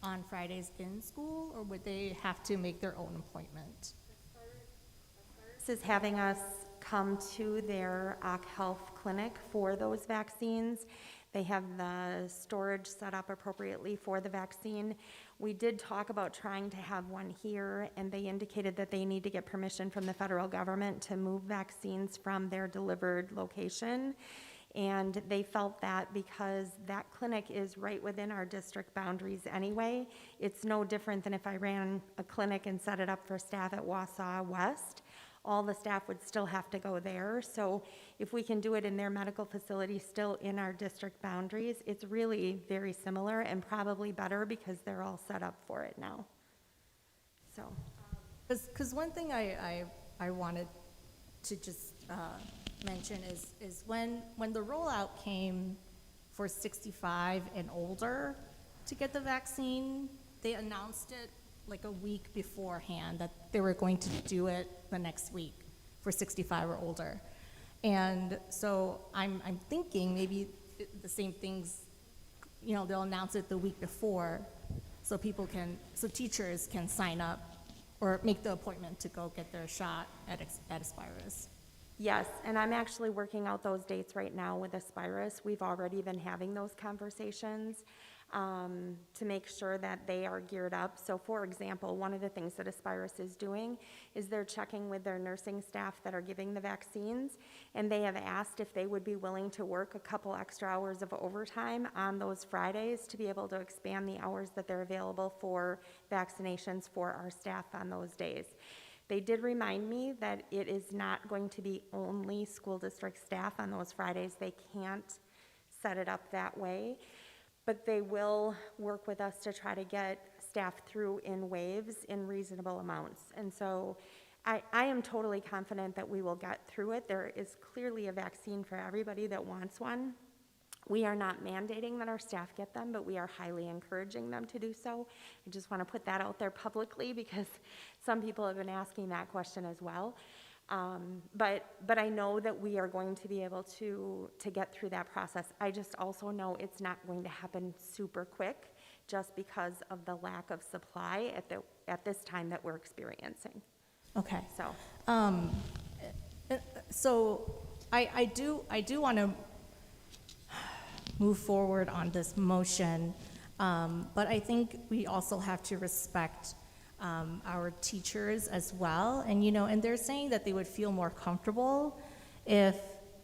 on Fridays in school, or would they have to make their own appointment? This is having us come to their OC Health clinic for those vaccines. They have the storage set up appropriately for the vaccine. We did talk about trying to have one here, and they indicated that they need to get permission from the federal government to move vaccines from their delivered location. And they felt that because that clinic is right within our district boundaries anyway, it's no different than if I ran a clinic and set it up for staff at Wausau West. All the staff would still have to go there. So if we can do it in their medical facility still in our district boundaries, it's really very similar and probably better because they're all set up for it now. So. Because one thing I wanted to just mention is when the rollout came for 65 and older to get the vaccine, they announced it like a week beforehand that they were going to do it the next week for 65 or older. And so I'm thinking maybe the same things, you know, they'll announce it the week before so teachers can sign up or make the appointment to go get their shot at Aspirus. Yes, and I'm actually working out those dates right now with Aspirus. We've already been having those conversations to make sure that they are geared up. So for example, one of the things that Aspirus is doing is they're checking with their nursing staff that are giving the vaccines, and they have asked if they would be willing to work a couple extra hours of overtime on those Fridays to be able to expand the hours that they're available for vaccinations for our staff on those days. They did remind me that it is not going to be only school district staff on those Fridays. They can't set it up that way, but they will work with us to try to get staff through in waves in reasonable amounts. And so I am totally confident that we will get through it. There is clearly a vaccine for everybody that wants one. We are not mandating that our staff get them, but we are highly encouraging them to do so. I just want to put that out there publicly because some people have been asking that question as well. But I know that we are going to be able to get through that process. I just also know it's not going to happen super quick just because of the lack of supply at this time that we're experiencing. Okay. So, So I do want to move forward on this motion, but I think we also have to respect our teachers as well. And, and they're saying that they would feel more comfortable if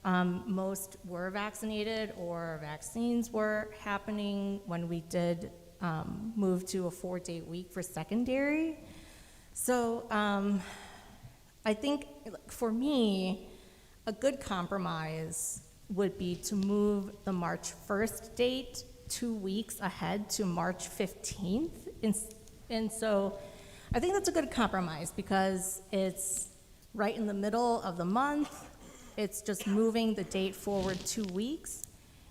most were vaccinated or vaccines were happening when we did move to a 4-day week for secondary. So I think for me, a good compromise would be to move the March 1st date 2 weeks ahead to March 15th. And so I think that's a good compromise because it's right in the middle of the month. It's just moving the date forward 2 weeks.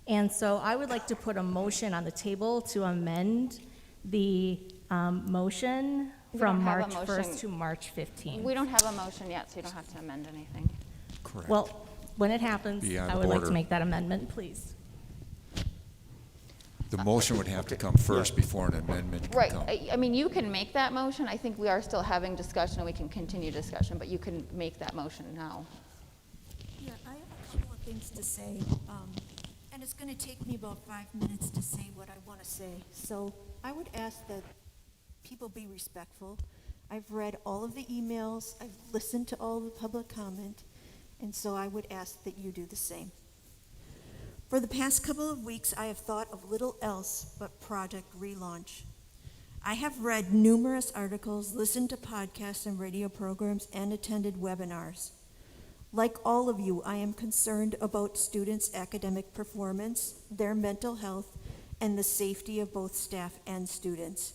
And so I would like to put a motion on the table to amend the motion from March 1st to March 15th. We don't have a motion yet, so you don't have to amend anything. Correct. Well, when it happens, Be out I of would like order. to make that amendment, please. The motion would have to come first before an amendment can Right, come. I mean, you can make that motion. I think we are still having discussion, and we can continue discussion, but you can make that motion now. Yeah, I have a couple of things to say, and it's going to take me about 5 minutes to say what I want to say. So I would ask that people be respectful. I've read all of the emails, I've listened to all the public comment, and so I would ask that you do the same. For the past couple of weeks, I have thought of little else but Project Relaunch. I have read numerous articles, listened to podcasts and radio programs, and attended webinars. Like all of you, I am concerned about students' academic performance, their mental health, and the safety of both staff and students.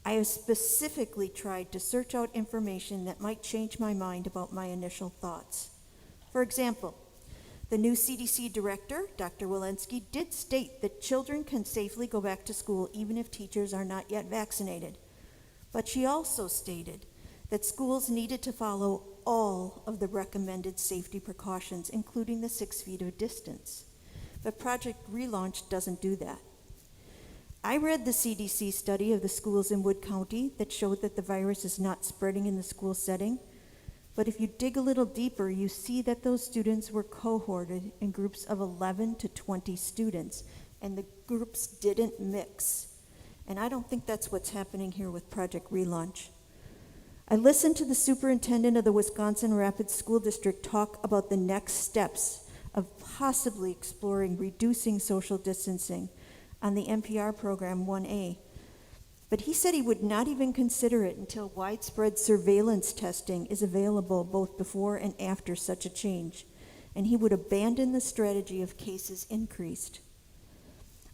I have specifically tried to search out information that might change my mind about my initial thoughts. For example, the new CDC director, Dr. Walensky, did state that children can safely go back to school even if teachers are not yet vaccinated. But she also stated that schools needed to follow all of the recommended safety precautions, including the 6 feet of distance. But Project Relaunch doesn't do that. I read the CDC study of the schools in Wood County that showed that the virus is not spreading in the school setting. But if you dig a little deeper, you see that those students were cohorted in groups of 11 to 20 students, and the groups didn't mix. And I don't think that's what's happening here with Project Relaunch. I listened to the superintendent of the Wisconsin Rapids School District talk about the next steps of possibly exploring reducing social distancing on the NPR program 1A. But he said he would not even consider it until widespread surveillance testing is available both before and after such a change, and he would abandon the strategy of cases increased.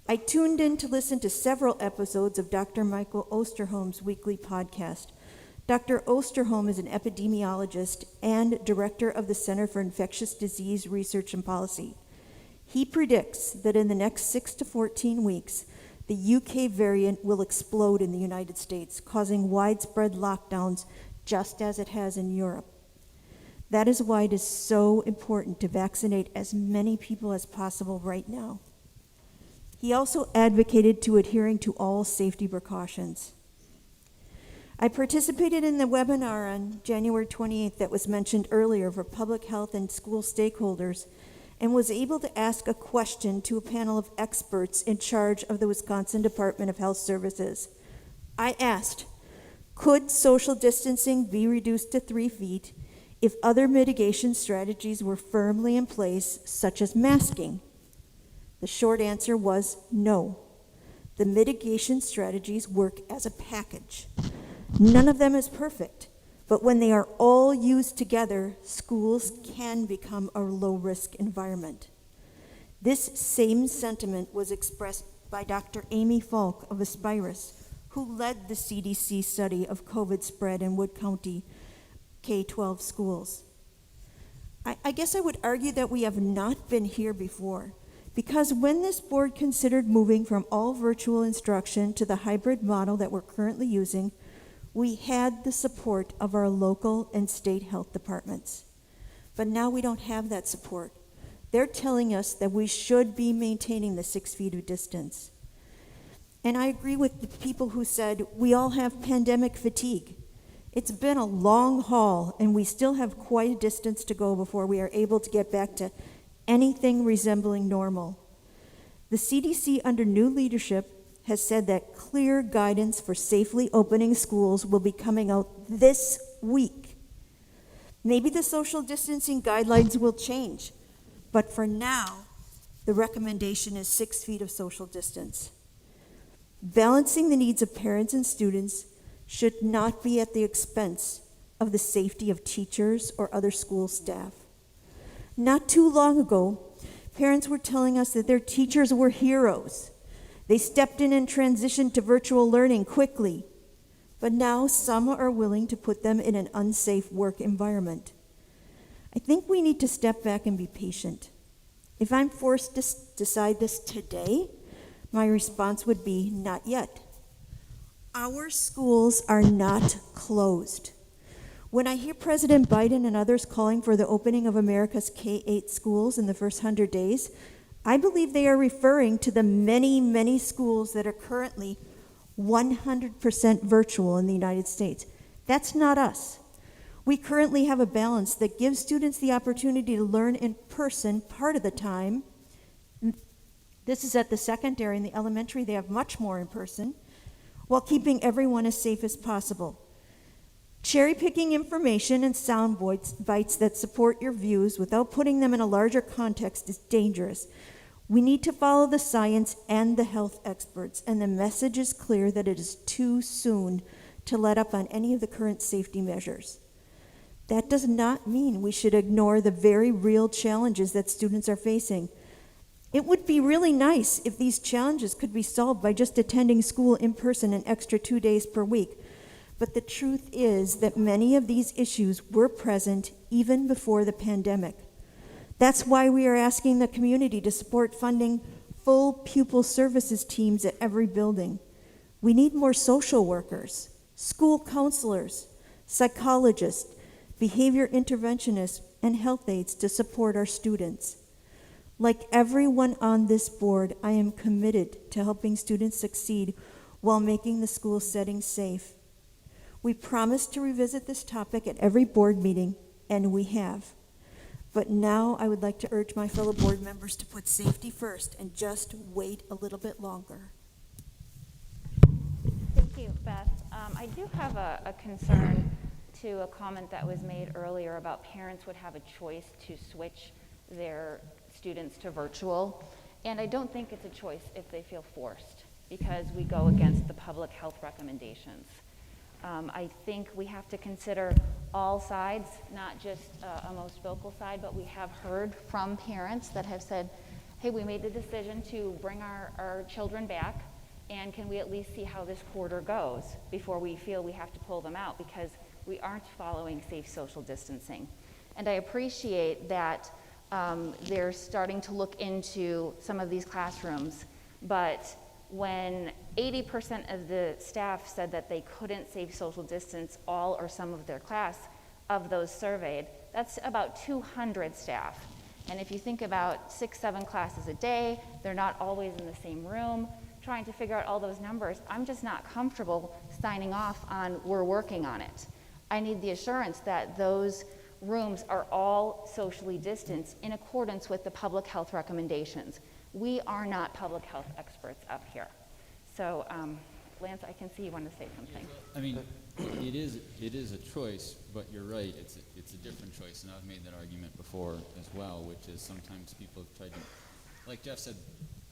I tuned in to listen to several episodes of Dr. Michael Osterholm's weekly podcast. Dr. Osterholm is an epidemiologist and director of the Center for Infectious Disease Research and Policy. He predicts that in the next 6 to 14 weeks, the UK variant will explode in the United States, causing widespread lockdowns just as it has in Europe. That is why it is so important to vaccinate as many people as possible right now. He also advocated to adhering to all safety precautions. I participated in the webinar on January 28th that was mentioned earlier for public health and school stakeholders, and was able to ask a question to a panel of experts in charge of the Wisconsin Department of Health Services. I asked, could social distancing be reduced to 3 feet if other mitigation strategies were firmly in place, such as masking? The short answer was no. The mitigation strategies work as a package. None of them is perfect, But when they are all used together, schools can become a low-risk environment. This same sentiment was expressed by Dr. Amy Falk of Aspirus, who led the CDC study of COVID spread in Wood County K-12 schools. I guess I would argue that we have not been here before, because when this board considered moving from all virtual instruction to the hybrid model that we're currently using, we had the support of our local and state health departments. But now we don't have that support. They're telling us that we should be maintaining the 6 feet of distance. And I agree with the people who said we all have pandemic fatigue. It's been a long haul, and we still have quite a distance to go before we are able to get back to anything resembling normal. The CDC, under new leadership, has said that clear guidance for safely opening schools will be coming out this week. Maybe the social distancing guidelines will change, but for now, the recommendation is 6 feet of social distance. Balancing the needs of parents and students should not be at the expense of the safety of teachers or other school staff. Not too long ago, parents were telling us that their teachers were heroes. They stepped in and transitioned to virtual learning quickly, but now some are willing to put them in an unsafe work environment. I think we need to step back and be patient. If I'm forced to decide this today, my response would be, not yet. Our schools are not closed. When I hear President Biden and others calling for the opening of America's K-8 schools in the first 100 days, I believe they are referring to the many, many schools that are currently 100% virtual in the United States. That's not us. We currently have a balance that gives students the opportunity to learn in person part of the time. This is at the secondary and the elementary. They have much more in person, while keeping everyone as safe as possible. Cherry-picking information and sound bites that support your views without putting them in a larger context is dangerous. We need to follow the science and the health experts, and the message is clear that it is too soon to let up on any of the current safety measures. That does not mean we should ignore the very real challenges that students are facing. It would be really nice if these challenges could be solved by just attending school in person an extra 2 days per week. But the truth is that many of these issues were present even before the pandemic. That's why we are asking the community to support funding full pupil services teams at every building. We need more social workers, school counselors, psychologists, behavior interventionists, and health aides to support our students. Like everyone on this board, I am committed to helping students succeed while making the school setting safe. We promised to revisit this topic at every board meeting, and we have. But now I would like to urge my fellow board members to put safety first and just wait a little bit longer. Thank you, Beth. I do have a concern to a comment that was made earlier about parents would have a choice to switch their students to virtual. And I don't think it's a choice if they feel forced, because we go against the public health recommendations. I think we have to consider all sides, not just a most vocal side, but we have heard from parents that have said, hey, we made the decision to bring our children back, and can we at least see how this quarter goes before we feel we have to pull them out, because we aren't following safe social distancing. And I appreciate that they're starting to look into some of these classrooms, but when 80% of the staff said that they couldn't safe social distance all or some of their class of those surveyed, that's about 200 staff. And if you think about 6-7 classes a day, they're not always in the same room, trying to figure out all those numbers, I'm just not comfortable signing off on we're working on it. I need the assurance that those rooms are all socially distanced in accordance with the public health recommendations. We are not public health experts up here. So, Lance, I can see you want to say something. I mean, it is a choice, but you're right, it's a different choice, and I've made that argument before as well, which is sometimes people have tried to, like Jeff said,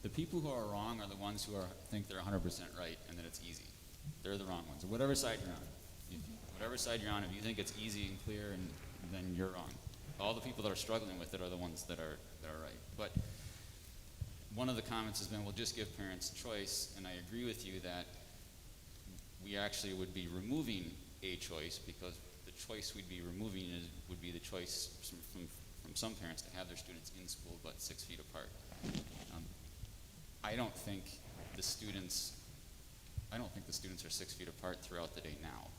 the people who are wrong are the ones who think they're 100% right and that it's easy. They're the wrong ones, or whatever side you're on. Whatever side you're on, if you think it's easy and clear, and then you're wrong. All the people that are struggling with it are the ones that are right. But one of the comments has been, well, just give parents choice, and I agree with you that we actually would be removing a choice, because the choice we'd be removing would be the choice from some parents to have their students in school but 6 feet apart. I don't think the students are 6 feet apart throughout the day now.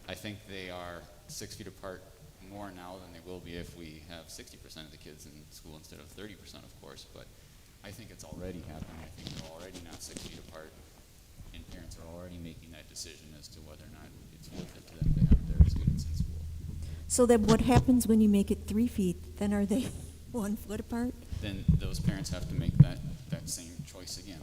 I think they are 6 feet apart more now than they will be if we have 60% of the kids in school instead of 30%, of course, but I think it's already happening. I think they're already not 6 feet apart, and parents are already making that decision as to whether or not it's worth it to them to have their students in school. So then what happens when you make it 3 feet? Then are they 1 foot apart? Then those parents have to make that same choice again.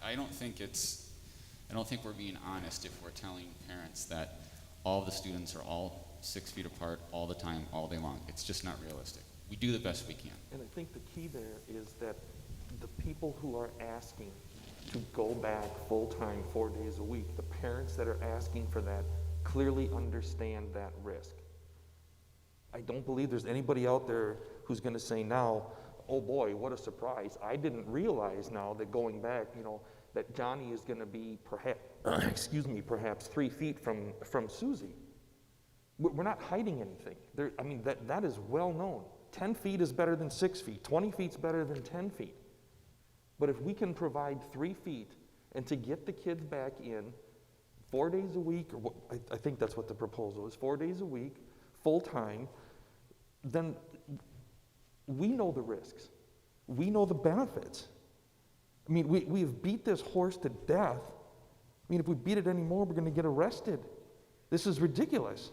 I don't think we're being honest if we're telling parents that all the students are all 6 feet apart all the time, all day long. It's just not realistic. We do the best we can. And I think the key there is that the people who are asking to go back full-time 4 days a week, the parents that are asking for that clearly understand that risk. I don't believe there's anybody out there who's going to say now, oh boy, what a surprise. I didn't realize now that going back, that Johnny is going to be perhaps 3 feet from Susie. We're not hiding anything. That is well known. 10 feet is better than 6 feet. 20 feet is better than 10 feet. But if we can provide 3 feet and to get the kids back in 4 days a week, or I think that's what the proposal is, 4 days a week, full time, then we know the risks. We know the benefits. We've beat this horse to death. If we beat it anymore, we're going to get arrested. This is ridiculous.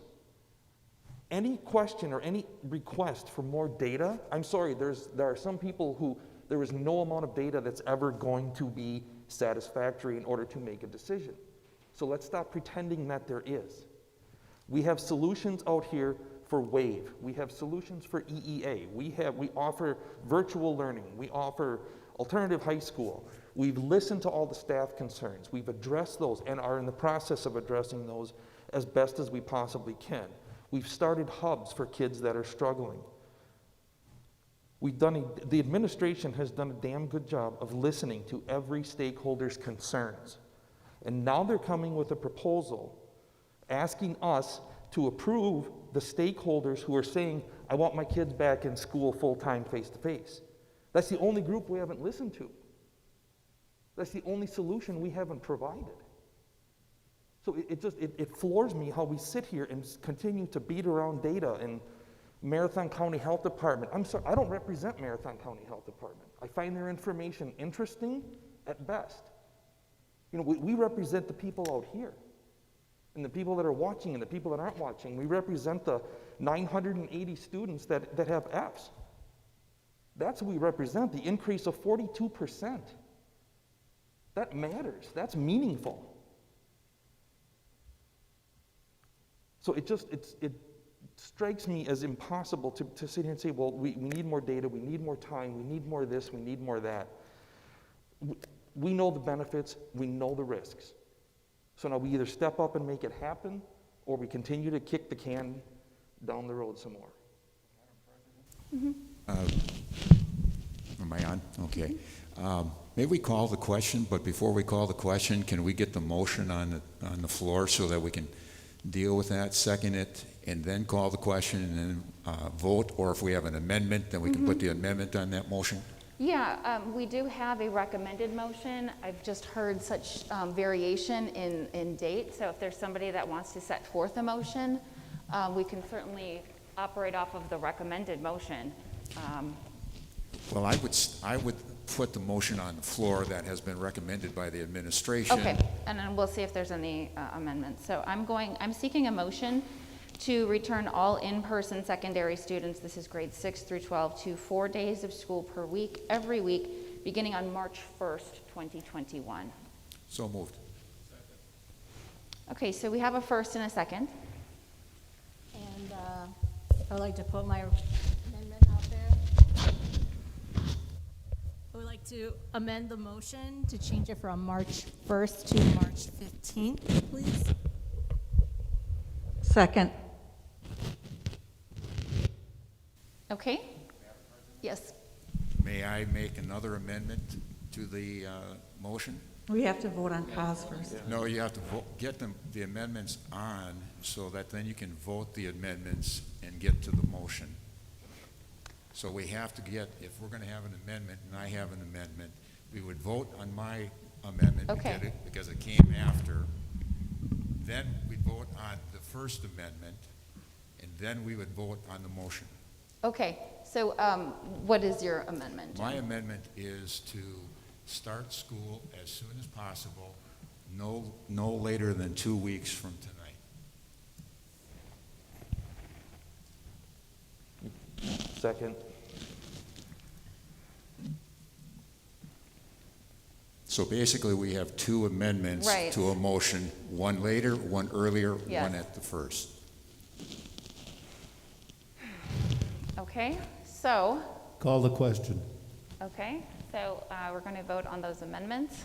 Any question or any request for more data, I'm sorry, there are some people who there is no amount of data that's ever going to be satisfactory in order to make a decision. So let's stop pretending that there is. We have solutions out here for WAVE. We have solutions for EEA. We offer virtual learning. We offer alternative high school. We've listened to all the staff concerns. We've addressed those and are in the process of addressing those as best as we possibly can. We've started hubs for kids that are struggling. The administration has done a damn good job of listening to every stakeholder's concerns. And now they're coming with a proposal asking us to approve the stakeholders who are saying, I want my kids back in school full-time, face-to-face. That's the only group we haven't listened to. That's the only solution we haven't provided. So it floors me how we sit here and continue to beat around data and Marathon County Health Department. I'm sorry, I don't represent Marathon County Health Department. I find their information interesting at best. We represent the people out here and the people that are watching and the people that aren't watching. We represent the 980 students that have Fs. That's what we represent, the increase of 42%. That matters. That's meaningful. So it strikes me as impossible to sit here and say, well, we need more data, we need more time, we need more this, we need more that. We know the benefits, we know the risks. So now we either step up and make it happen, or we continue to kick the can down the road some more. Am I on? Okay. May we call the question, but before we call the question, can we get the motion on the floor so that we can deal with that, second it, and then call the question and then vote? Or if we have an amendment, then we can put the amendment on that motion? Yeah, we do have a recommended motion. I've just heard such variation in date, so if there's somebody that wants to set forth a motion, we can certainly operate off of the recommended motion. Well, I would put the motion on the floor that has been recommended by the administration. Okay, and then we'll see if there's any amendments. So I'm seeking a motion to return all in-person secondary students, this is grades 6 through 12, to 4 days of school per week, every week, beginning on March 1st, 2021. So moved. Okay, so we have a first and a second. And I would like to put my amendment out there. I would like like to amend the motion to change it from March 1st to March 15th, please. Second. Okay? Yes. May I make another amendment to the motion? We have to vote on cause first. No, you have to get the amendments on so that then you can vote the amendments and get to the motion. So we have to get, if we're going to have an amendment and I have an amendment, we would vote on my amendment Okay. because it came after. Then we'd vote on the first amendment, and then we would vote on the motion. Okay, so what is your amendment? My amendment is to start school as soon as possible, no later than 2 weeks from tonight. Second. So basically, we have two amendments Right. to a motion, one later, one earlier, Yes. one at the first. Okay, so, Call the question. okay, so we're going to vote on those amendments.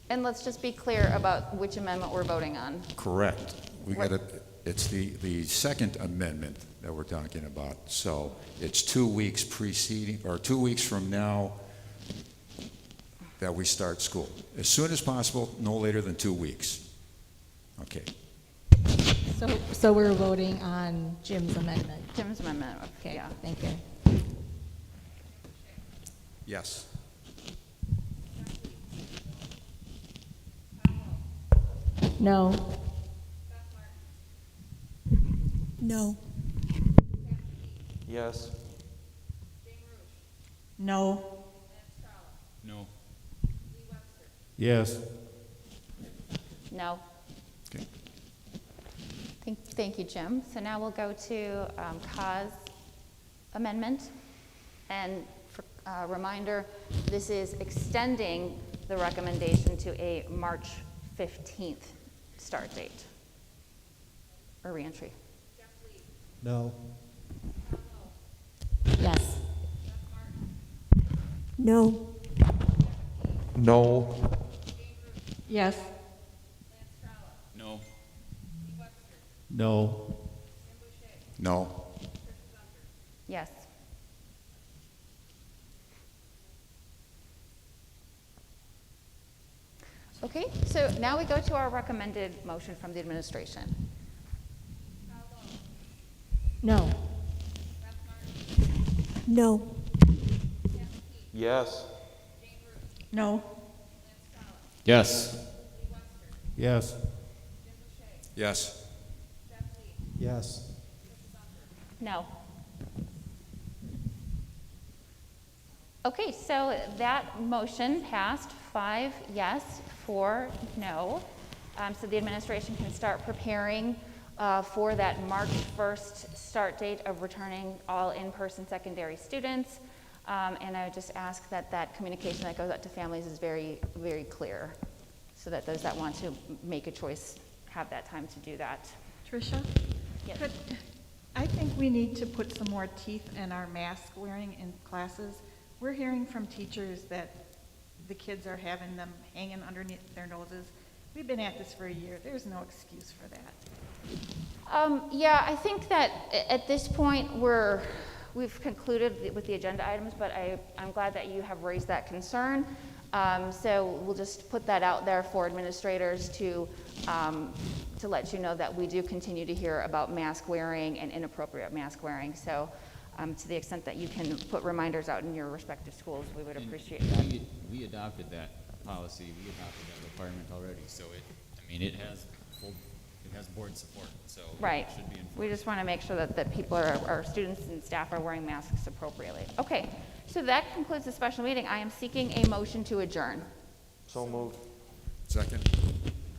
And let's just be clear about which amendment we're voting on. Correct. We Right. got it's the second amendment that we're talking about. So it's 2 weeks preceding, or 2 weeks from now that we start school. As soon as possible, no later than 2 weeks. Okay. So we're voting on Jim's amendment. Jim's amendment, Okay, yeah. thank you. Yes. No. No. Yes. No. No. Yes. No. Okay. Thank you, Jim. So now we'll go to cause amendment. And for reminder, this is extending the recommendation to a March 15th start date or reentry. No. Yes. No. No. Yes. No. No. No. Yes. Okay, so now we go to our recommended motion from the administration. No. No. Yes. No. Yes. Yes. Yes. Yes. No. Okay, so that motion passed 5 yes, 4 no. So the administration can start preparing for that March 1st start date of returning all in-person secondary students. And I would just ask that that communication that goes out to families is very, very clear, so that those that want to make a choice have that time to do that. Tricia? Yes. I think we need to put some more teeth in our mask wearing in classes. We're hearing from teachers that the kids are having them hanging underneath their noses. We've been at this for a year. There's no excuse for that. Yeah, I think that at this point we've concluded with the agenda items, but I'm glad that you have raised that concern. So we'll just put that out there for administrators to let you know that we do continue to hear about mask wearing and inappropriate mask wearing. So to the extent that you can put reminders out in your respective schools, we would appreciate that. We adopted that policy, we adopted that requirement already, so it has board support, so Right. it should be enforced. We just want to make sure that people our students and staff are wearing masks appropriately. Okay, so that concludes the special meeting. I am seeking a motion to adjourn. So moved. Second.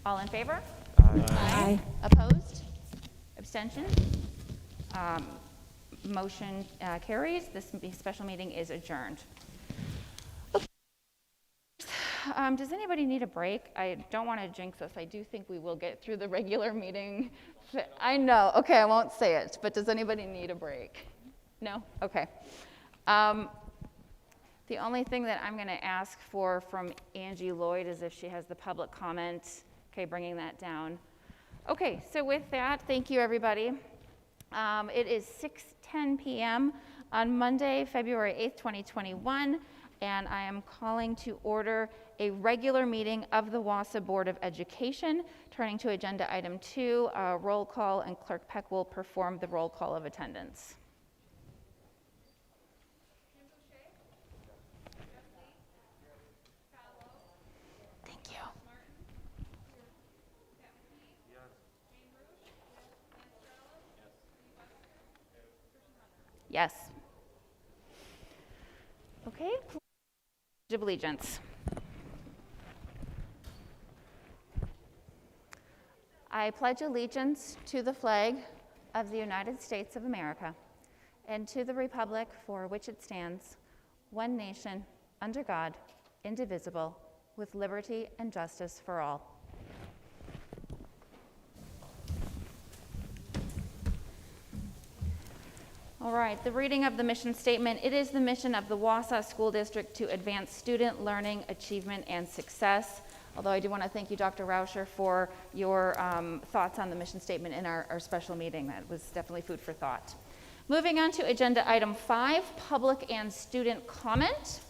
All in favor? Aye. Opposed? Abstention? Motion carries. This special meeting is adjourned. Okay. Does anybody need a break? I don't want to jinx us. I do think we will get through the regular meeting. I know. Okay, I won't say it, but does anybody need a break? No? Okay. The only thing that I'm going to ask for from Angie Lloyd is if she has the public comment. Okay, bringing that down. Okay, so with that, thank you, everybody. It is 6:10 p.m. on Monday, February 8th, 2021, and I am calling to order a regular meeting of the Wausau Board of Education. Turning to agenda item 2, roll call, and Clerk Peck will perform the roll call of attendance. Thank you. Yes. Okay. Pledge of allegiance. I pledge allegiance to the flag of the United States of America and to the republic for which it stands, one nation, under God, indivisible, with liberty and justice for all. All right, the reading of the mission statement. It is the mission of the Wausau School District to advance student learning, achievement, and success. Although I do want to thank you, Dr. Rauscher, for your thoughts on the mission statement in our special meeting. That was definitely food for thought. Moving on to agenda item 5, public and student comment.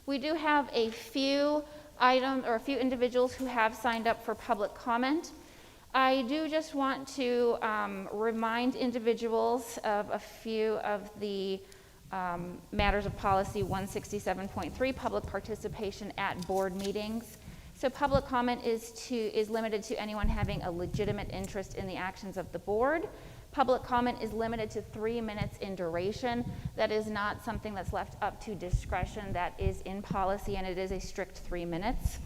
We do have a few items or a few individuals who have signed up for public comment. I do just want to remind individuals of a few of the matters of policy 167.3, public participation at board meetings. So public comment is limited to anyone having a legitimate interest in the actions of the board. Public comment is limited to 3 minutes in duration. That is not something that's left up to discretion. That is in policy, and it is a strict 3 minutes.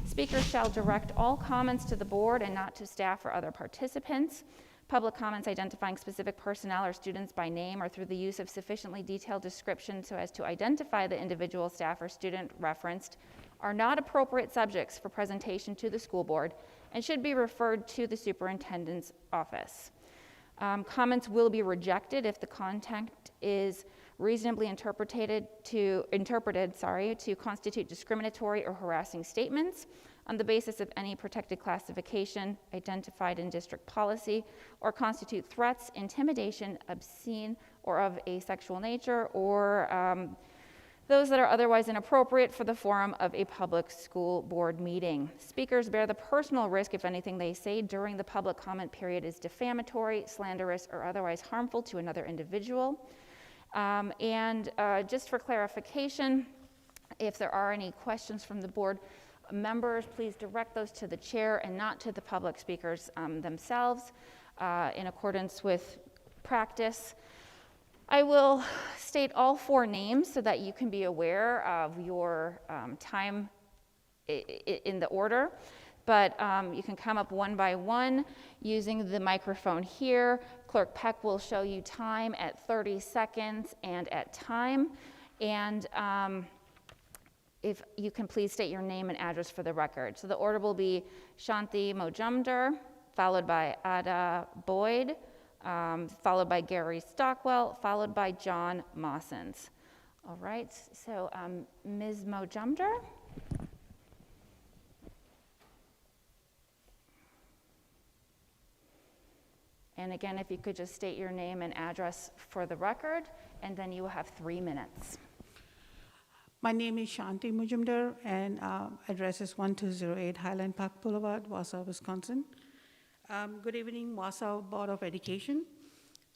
Speakers shall direct all comments to the board and not to staff or other participants. Public comments identifying specific personnel or students by name or through the use of sufficiently detailed description so as to identify the individual staff or student referenced are not appropriate subjects for presentation to the school board and should be referred to the superintendent's office. Comments will be rejected if the content is reasonably interpreted to constitute discriminatory or harassing statements on the basis of any protected classification identified in district policy, or constitute threats, intimidation, obscene, or of a sexual nature, or those that are otherwise inappropriate for the forum of a public school board meeting. Speakers bear the personal risk if anything they say during the public comment period is defamatory, slanderous, or otherwise harmful to another individual. Just for clarification, if there are any questions from the board members, please direct those to the chair and not to the public speakers themselves in accordance with practice. I will state all 4 names so that you can be aware of your time in the order, but you can come up one by one using the microphone here. Clerk Peck will show you time at 30 seconds and at time, and if you can please state your name and address for the record. So the order will be Shanti Mojumdar, followed by Ada Boyd, followed by Gary Stockwell, followed by John Mossens. All right, so Ms. Mojumdar. And again, if you could just state your name and address for the record, and then you will have 3 minutes. My name is Shanti Mujumdar, and address is 1208 Highland Park Boulevard, Wausau, Wisconsin. Good evening, Wausau Board of Education.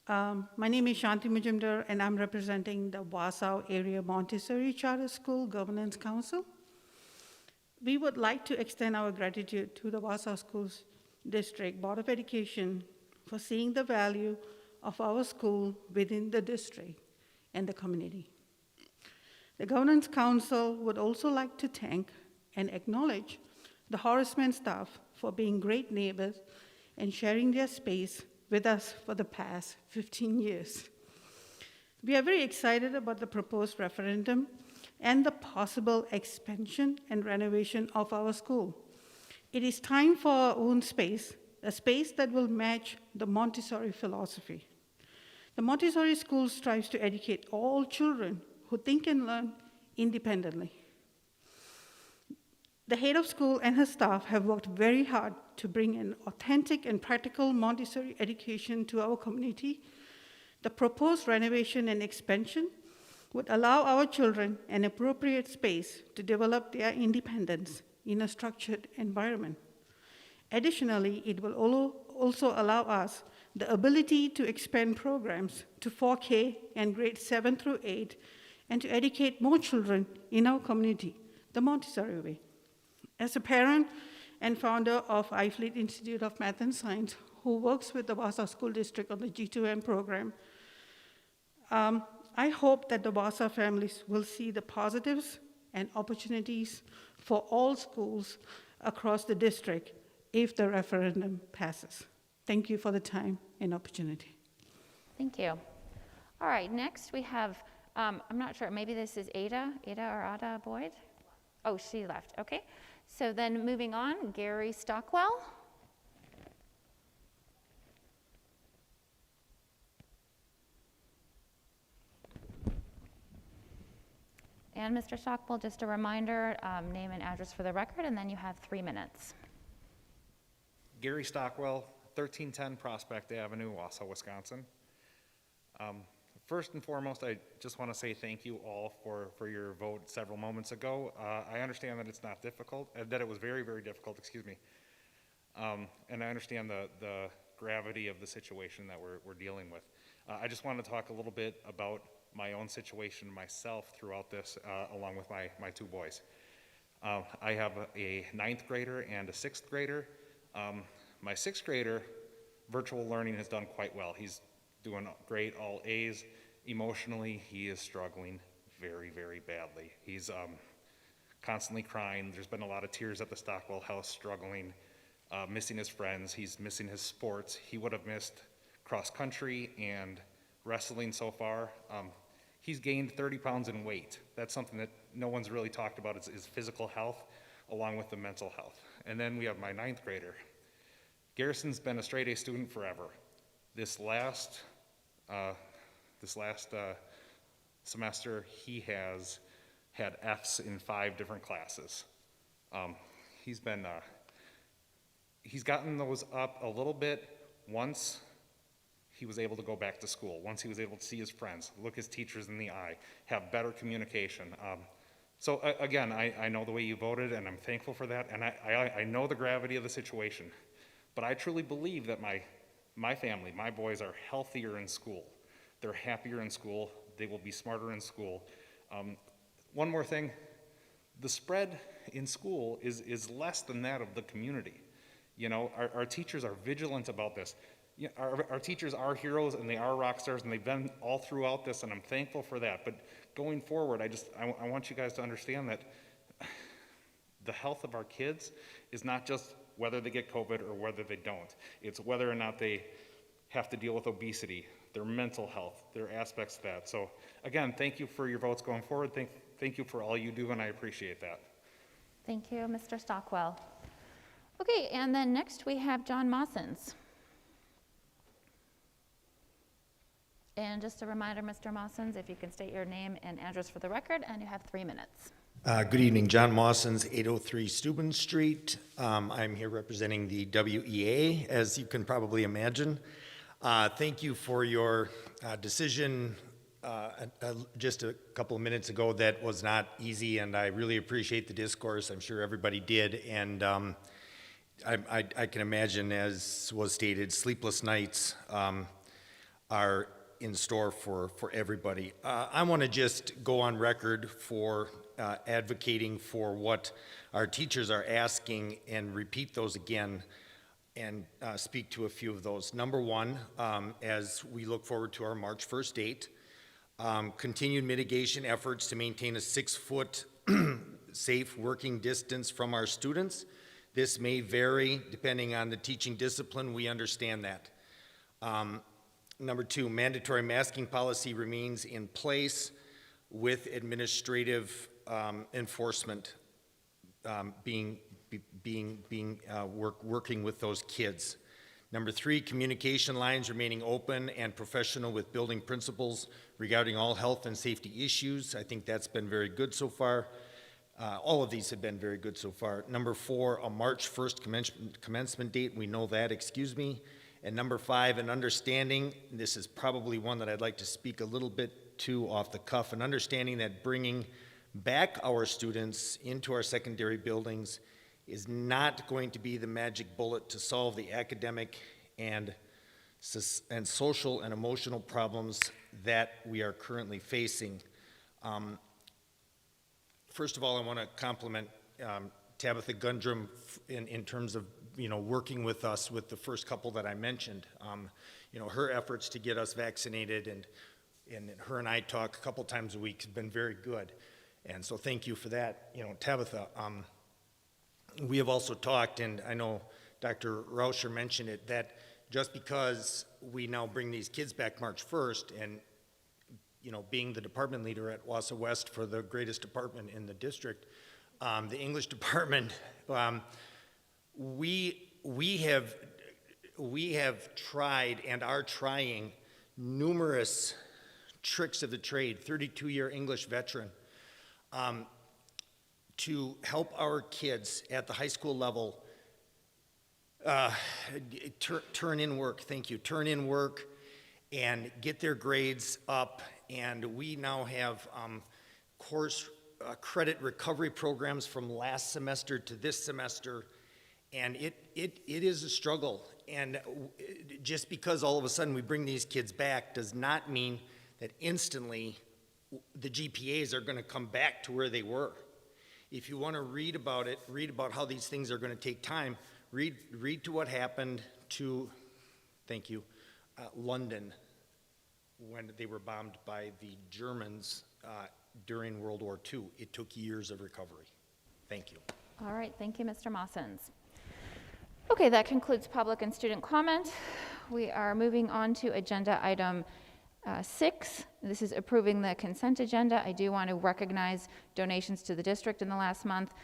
My name is Shanti Mujumdar, and I'm representing the Wausau Area Montessori Charter School Governance Council. We would like to extend our gratitude to the Wausau Schools District Board of Education for seeing the value of our school within the district and the community. The Governance Council would also like to thank and acknowledge the Horseman staff for being great neighbors and sharing their space with us for the past 15 years. We are very excited about the proposed referendum and the possible expansion and renovation of our school. It is time for our own space, a space that will match the Montessori philosophy. The Montessori school strives to educate all children who think and learn independently. The head of school and her staff have worked very hard to bring an authentic and practical Montessori education to our community. The proposed renovation and expansion would allow our children an appropriate space to develop their independence in a structured environment. Additionally, it will also allow us the ability to expand programs to 4K and grades 7 through 8, and to educate more children in our community the Montessori way. As a parent and founder of iFleet Institute of Math and Science, who works with the Wausau School District on the G2M program, I hope that the Wausau families will see the positives and opportunities for all schools across the district if the referendum passes. Thank you for the time and opportunity. Thank you. All right, next we have, I'm not sure, maybe this is Ada or Ada Boyd? Oh, she left, okay. So then moving on, Gary Stockwell. And Mr. Stockwell, just a reminder, name and address for the record, and then you have 3 minutes. Gary Stockwell, 1310 Prospect Avenue, Wausau, Wisconsin. First and foremost, I just want to say thank you all for your vote several moments ago. I understand that it's not difficult, that it was very, very difficult, excuse me. And I understand the gravity of the situation that we're dealing with. I just want to talk a little bit about my own situation myself throughout this, along with my 2 boys. I have a 9th grader and a 6th grader. My 6th grader, virtual learning has done quite well. He's doing great, all A's. Emotionally, he is struggling very, very badly. He's constantly crying. There's been a lot of tears at the Stockwell house, struggling, missing his friends. He's missing his sports. He would have missed cross country and wrestling so far. He's gained 30 pounds in weight. That's something that no one's really talked about is physical health along with the mental health. And then we have my 9th grader. Garrison's been a straight A student forever. This last semester, he has had F's in 5 different classes. He's gotten those up a little bit once he was able to go back to school, once he was able to see his friends, look his teachers in the eye, have better communication. So again, I know the way you voted, and I'm thankful for that, and I know the gravity of the situation, but I truly believe that my family, my boys are healthier in school. They're happier in school. They will be smarter in school. One more thing, the spread in school is less than that of the community. You know, our teachers are vigilant about this. Yeah, our teachers are heroes, and they are rock stars, and they've been all throughout this, and I'm thankful for that. But going forward, I want you guys to understand that the health of our kids is not just whether they get COVID or whether they don't. It's whether or not they have to deal with obesity, their mental health, their aspects of that. So again, thank you for your votes going forward. Thank you for all you do, and I appreciate that. Thank you, Mr. Stockwell. Okay, and then next we have John Mossens. And just a reminder, Mr. Mossens, if you can state your name and address for the record, and you have 3 minutes. Good evening, John Mossens, 803 Steuben Street. I'm here representing the WEA, as you can probably imagine. Thank you for your decision just a couple of minutes ago. That was not easy, and I really appreciate the discourse. I'm sure everybody did, and I can imagine, as was stated, sleepless nights are in store for everybody. I want to just go on record for advocating for what our teachers are asking and repeat those again and speak to a few of those. Number one, as we look forward to our March 1st date, continued mitigation efforts to maintain a 6-foot safe working distance from our students. This may vary depending on the teaching discipline. We understand that. Number two, mandatory masking policy remains in place with administrative enforcement working with those kids. Number 3, communication lines remaining open and professional with building principals regarding all health and safety issues. I think that's been very good so far. All of these have been very good so far. Number 4, a March 1st commencement date. We know that, excuse me. And number 5, an understanding, this is probably one that I'd like to speak a little bit to off the cuff, an understanding that bringing back our students into our secondary buildings is not going to be the magic bullet to solve the academic and social and emotional problems that we are currently facing. First of all, I want to compliment Tabitha Gundrum in terms of working with us with the first couple that I mentioned. Her efforts to get us vaccinated and her and I talk a couple times a week has been very good. And so thank you for that, Tabitha. We have also talked, and I know Dr. Rauscher mentioned it, that just because we now bring these kids back March 1st, and being the department leader at Wausau West for the greatest department in the district, the English department, we have tried and are trying numerous tricks of the trade, 32-year English veteran, to help our kids at the high school level turn in work, thank you, turn in work and get their grades up. And we now have course credit recovery programs from last semester to this semester. And it is a struggle. And just because all of a sudden we bring these kids back does not mean that instantly the GPAs are going to come back to where they were. If you want to read about it, read about how these things are going to take time, read to what happened to, thank you, London when they were bombed by the Germans during World War II. It took years of recovery. Thank you. All right, thank you, Mr. Mossens. Okay, that concludes public and student comment. We are moving on to agenda item 6. This is approving the consent agenda. I do want to recognize donations to the district in the last month.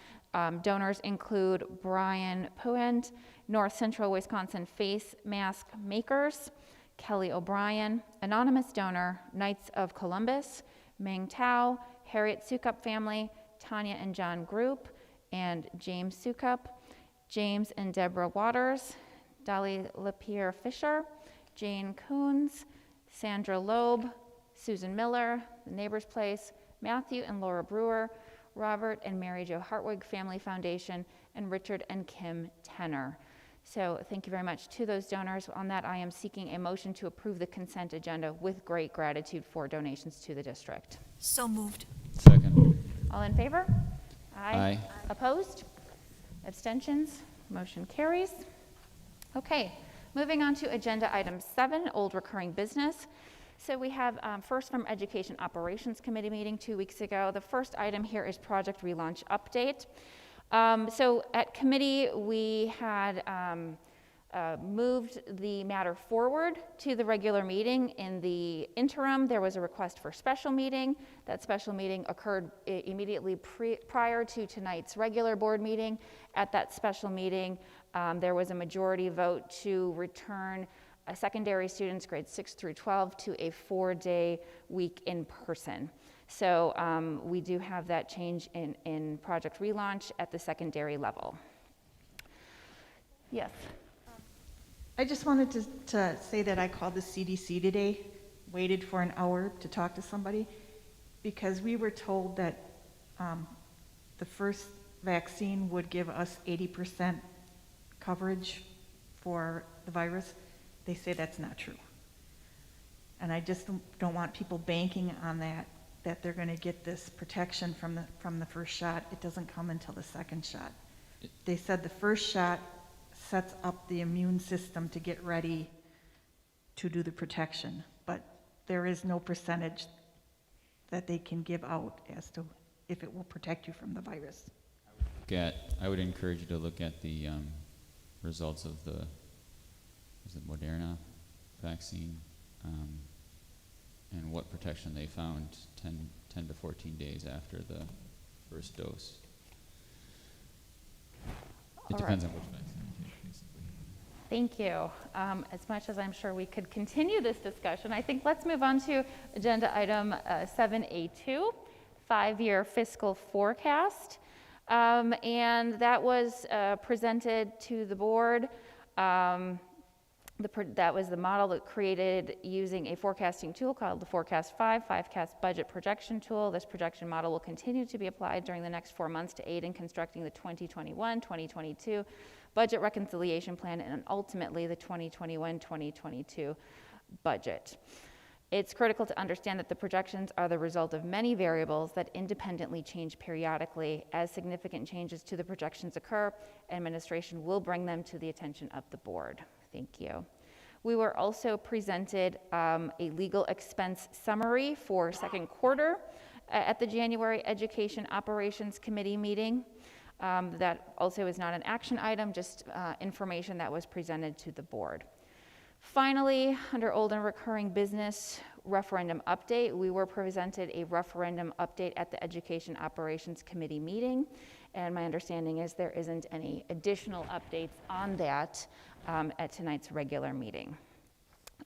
Donors include Brian Puent, North Central Wisconsin Face Mask Makers, Kelly O'Brien, anonymous donor, Knights of Columbus, Meng Tao, Harriet Sukup family, Tanya and John Group, and James Sukup, James and Deborah Waters, Dolly Lapierre Fisher, Jane Coons, Sandra Loeb, Susan Miller, The Neighbor's Place, Matthew and Laura Brewer, Robert and Mary Jo Hartwig Family Foundation, and Richard and Kim Tenner. So thank you very much to those donors. On that, I am seeking a motion to approve the consent agenda with great gratitude for donations to the district. So moved. Second. All in favor? Aye. Opposed? Abstentions? Motion carries. Okay, moving on to agenda item 7, old recurring business. So we have first from Education Operations Committee meeting 2 weeks ago. The first item here is Project Relaunch update. So at committee, we had moved the matter forward to the regular meeting. In the interim, there was a request for special meeting. That special meeting occurred immediately prior to tonight's regular board meeting. At that special meeting, there was a majority vote to return secondary students grades 6 through 12 to a 4-day week in person. So we do have that change in Project Relaunch at the secondary level. Yes. I just wanted to say that I called the CDC today, waited for an hour to talk to somebody, because we were told that the first vaccine would give us 80% coverage for the virus. They say that's not true. And I just don't want people banking on that they're going to get this protection from the first shot. It doesn't come until the second shot. They said the first shot sets up the immune system to get ready to do the protection, but there is no percentage that they can give out as to if it will protect you from the virus. I would encourage you to look at the results of the Moderna vaccine and what protection they found 10 to 14 days after the first dose. It depends on which vaccine you take, basically. Thank you. As much as I'm sure we could continue this discussion, I think let's move on to agenda item 7A2, 5-year fiscal forecast. And that was presented to the board. That was the model that created using a forecasting tool called the Forecast 5cast budget projection tool. This projection model will continue to be applied during the next 4 months to aid in constructing the 2021-2022 budget reconciliation plan and ultimately the 2021-2022 budget. It's critical to understand that the projections are the result of many variables that independently change periodically. As significant changes to the projections occur, administration will bring them to the attention of the board. Thank you. We were also presented a legal expense summary for second quarter at the January Education Operations Committee meeting. That also is not an action item, just information that was presented to the board. Finally, under old and recurring business referendum update, we were presented a referendum update at the Education Operations Committee meeting, and my understanding is there isn't any additional updates on that at tonight's regular meeting.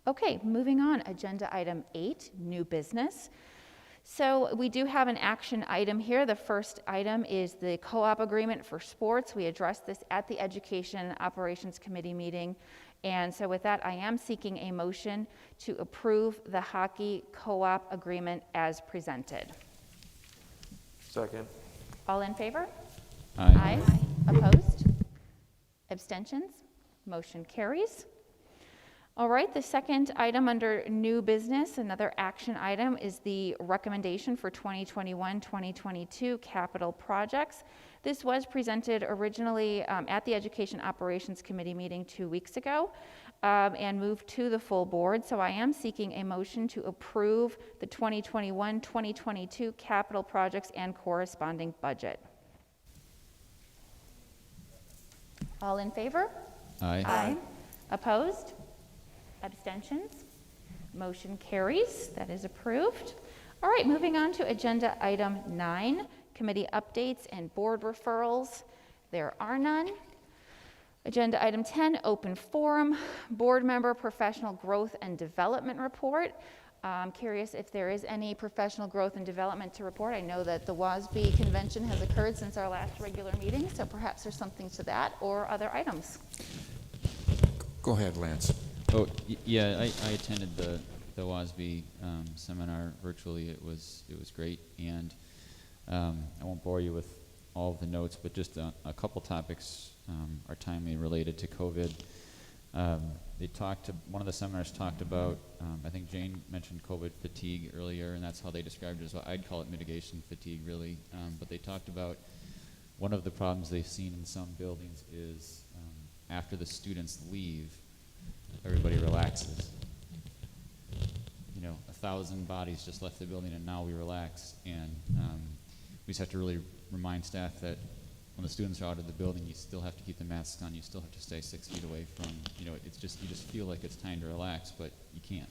Okay, moving on, agenda item 8, new business. So we do have an action item here. The first item is the co-op agreement for sports. We addressed this at the Education Operations Committee meeting. And so with that, I am seeking a motion to approve the hockey co-op agreement as presented. Second. All in favor? Aye. Aye. Opposed? Abstentions? Motion carries. All right, the second item under new business, another action item, is the recommendation for 2021-2022 capital projects. This was presented originally at the Education Operations Committee meeting 2 weeks ago and moved to the full board. So I am seeking a motion to approve the 2021-2022 capital projects and corresponding budget. All in favor? Aye. Aye. Opposed? Abstentions? Motion carries. That is approved. All right, moving on to agenda item 9, committee updates and board referrals. There are none. Agenda item 10, open forum, board member professional growth and development report. I'm curious if there is any professional growth and development to report. I know that the WASB convention has occurred since our last regular meeting, so perhaps there's something to that or other items. Go ahead, Lance. Oh, yeah, I attended the WASB seminar virtually. It was great, and I won't bore you with all of the notes, but just a couple topics are timely related to COVID. One of the seminars talked about, I think Jane mentioned COVID fatigue earlier, and that's how they described it as well. I'd call it mitigation fatigue, really. But they talked about one of the problems they've seen in some buildings is after the students leave, everybody relaxes. 1,000 bodies just left the building, and now we relax. And we just have to really remind staff that when the students are out of the building, you still have to keep the masks on. You still have to stay 6 feet away from, it's just, you just feel like it's time to relax, but you can't.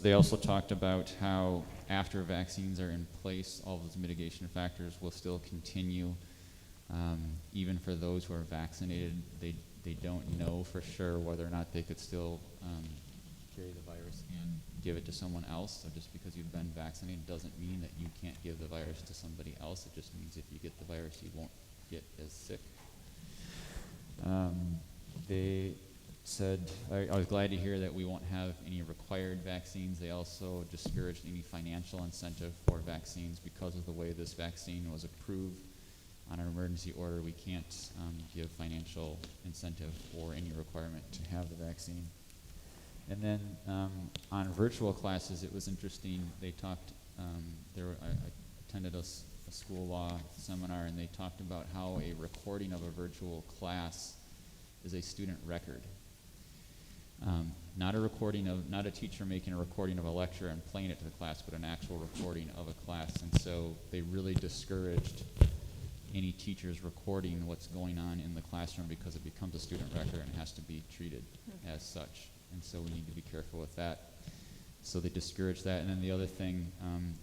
They also talked about how after vaccines are in place, all those mitigation factors will still continue. Even for those who are vaccinated, they don't know for sure whether or not they could still carry the virus and give it to someone else. So just because you've been vaccinated doesn't mean that you can't give the virus to somebody else. It just means if you get the virus, you won't get as sick. They said, I was glad to hear that we won't have any required vaccines. They also discouraged any financial incentive for vaccines because of the way this vaccine was approved on an emergency order. We can't give financial incentive or any requirement to have the vaccine. And then on virtual classes, it was interesting. They talked, I attended a school law seminar, and they talked about how a recording of a virtual class is a student record. Not a teacher making a recording of a lecture and playing it to the class, but an actual recording of a class. And so they really discouraged any teachers recording what's going on in the classroom because it becomes a student record and has to be treated as such. And so we need to be careful with that. So they discouraged that. And then the other thing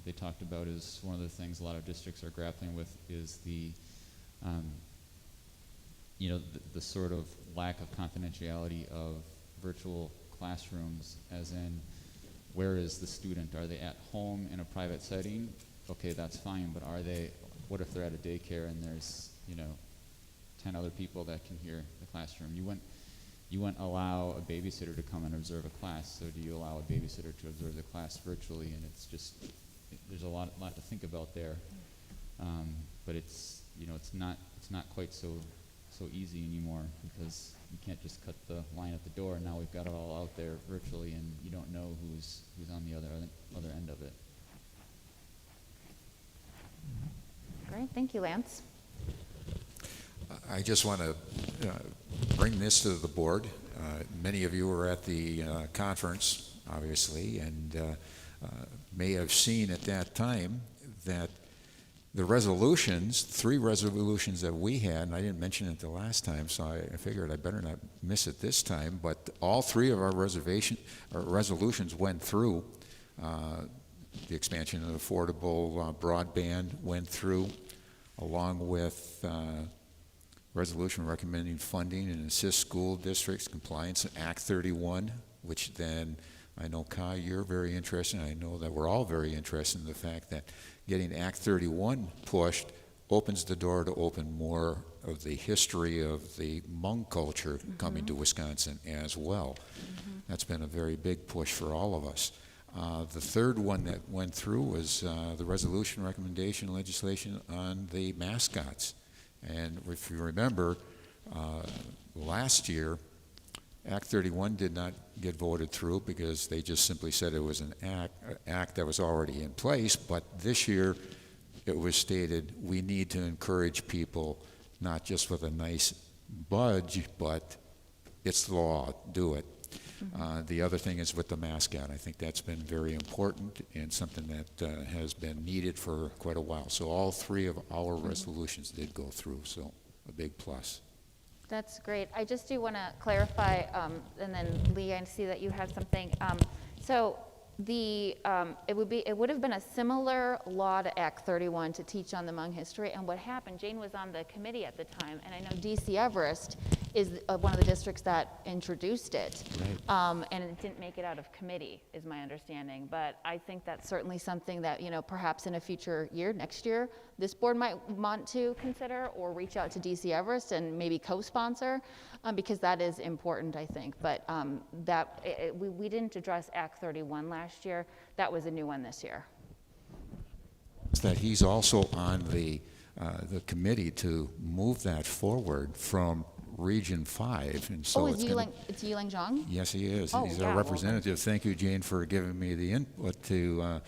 they talked about is one of the things a lot of districts are grappling with is the you know, the sort of lack of confidentiality of virtual classrooms, as in, where is the student? Are they at home in a private setting? Okay, that's fine, but what if they're at a daycare and there's, you know, 10 other people that can hear the classroom? You wouldn't allow a babysitter to come and observe a class, so do you allow a babysitter to observe the class virtually? And it's just, there's a lot to think about there. But it's, you know, it's not quite so easy anymore, because you can't just cut the line at the door, and now we've got it all out there virtually, and you don't know who's on the other end of it. Great, thank you, Lance. I just want to bring this to the board. Many of you were at the conference, obviously, and may have seen at that time that the resolutions, 3 resolutions that we had, and I didn't mention it the last time, so I figured I better not miss it this time, but all 3 of our resolutions went through. The expansion of affordable broadband went through, along with resolution recommending funding and assist school districts compliance in Act 31, which then I know, Kai, you're very interested, and I know that we're all very interested in the fact that getting Act 31 pushed opens the door to open more of the history of the Hmong culture coming to Wisconsin as well. That's been a very big push for all of us. The third one that went through was the resolution recommendation legislation on the mascots. And if you remember, last year, Act 31 did not get voted through because they just simply said it was an act that was already in place. But this year, it was stated we need to encourage people not just with a nice budge, but it's the law, do it. The other thing is with the mascot. I think that's been very important and something that has been needed for quite a while. So all 3 of our resolutions did go through, so a big plus. That's great. I just do want to clarify, and then Lee, I see that you had something. So it would have been a similar law to Act 31 to teach on the Hmong history. And what happened, Jane was on the committee at the time, and I know DC Everest is one of the districts that introduced it. Right. And it didn't make it out of committee, is my understanding. But I think that's certainly something that, you know, perhaps in a future year, next year, this board might want to consider, or reach out to DC Everest and maybe co-sponsor, because that is important, I think. But we didn't address Act 31 last year. That was a new one this year. That he's also on the committee to move that forward from Region 5, and so it's Yiling Zhang? Yes, he is. Oh, He's yeah, our representative. Thank you, Jane, for giving me the input to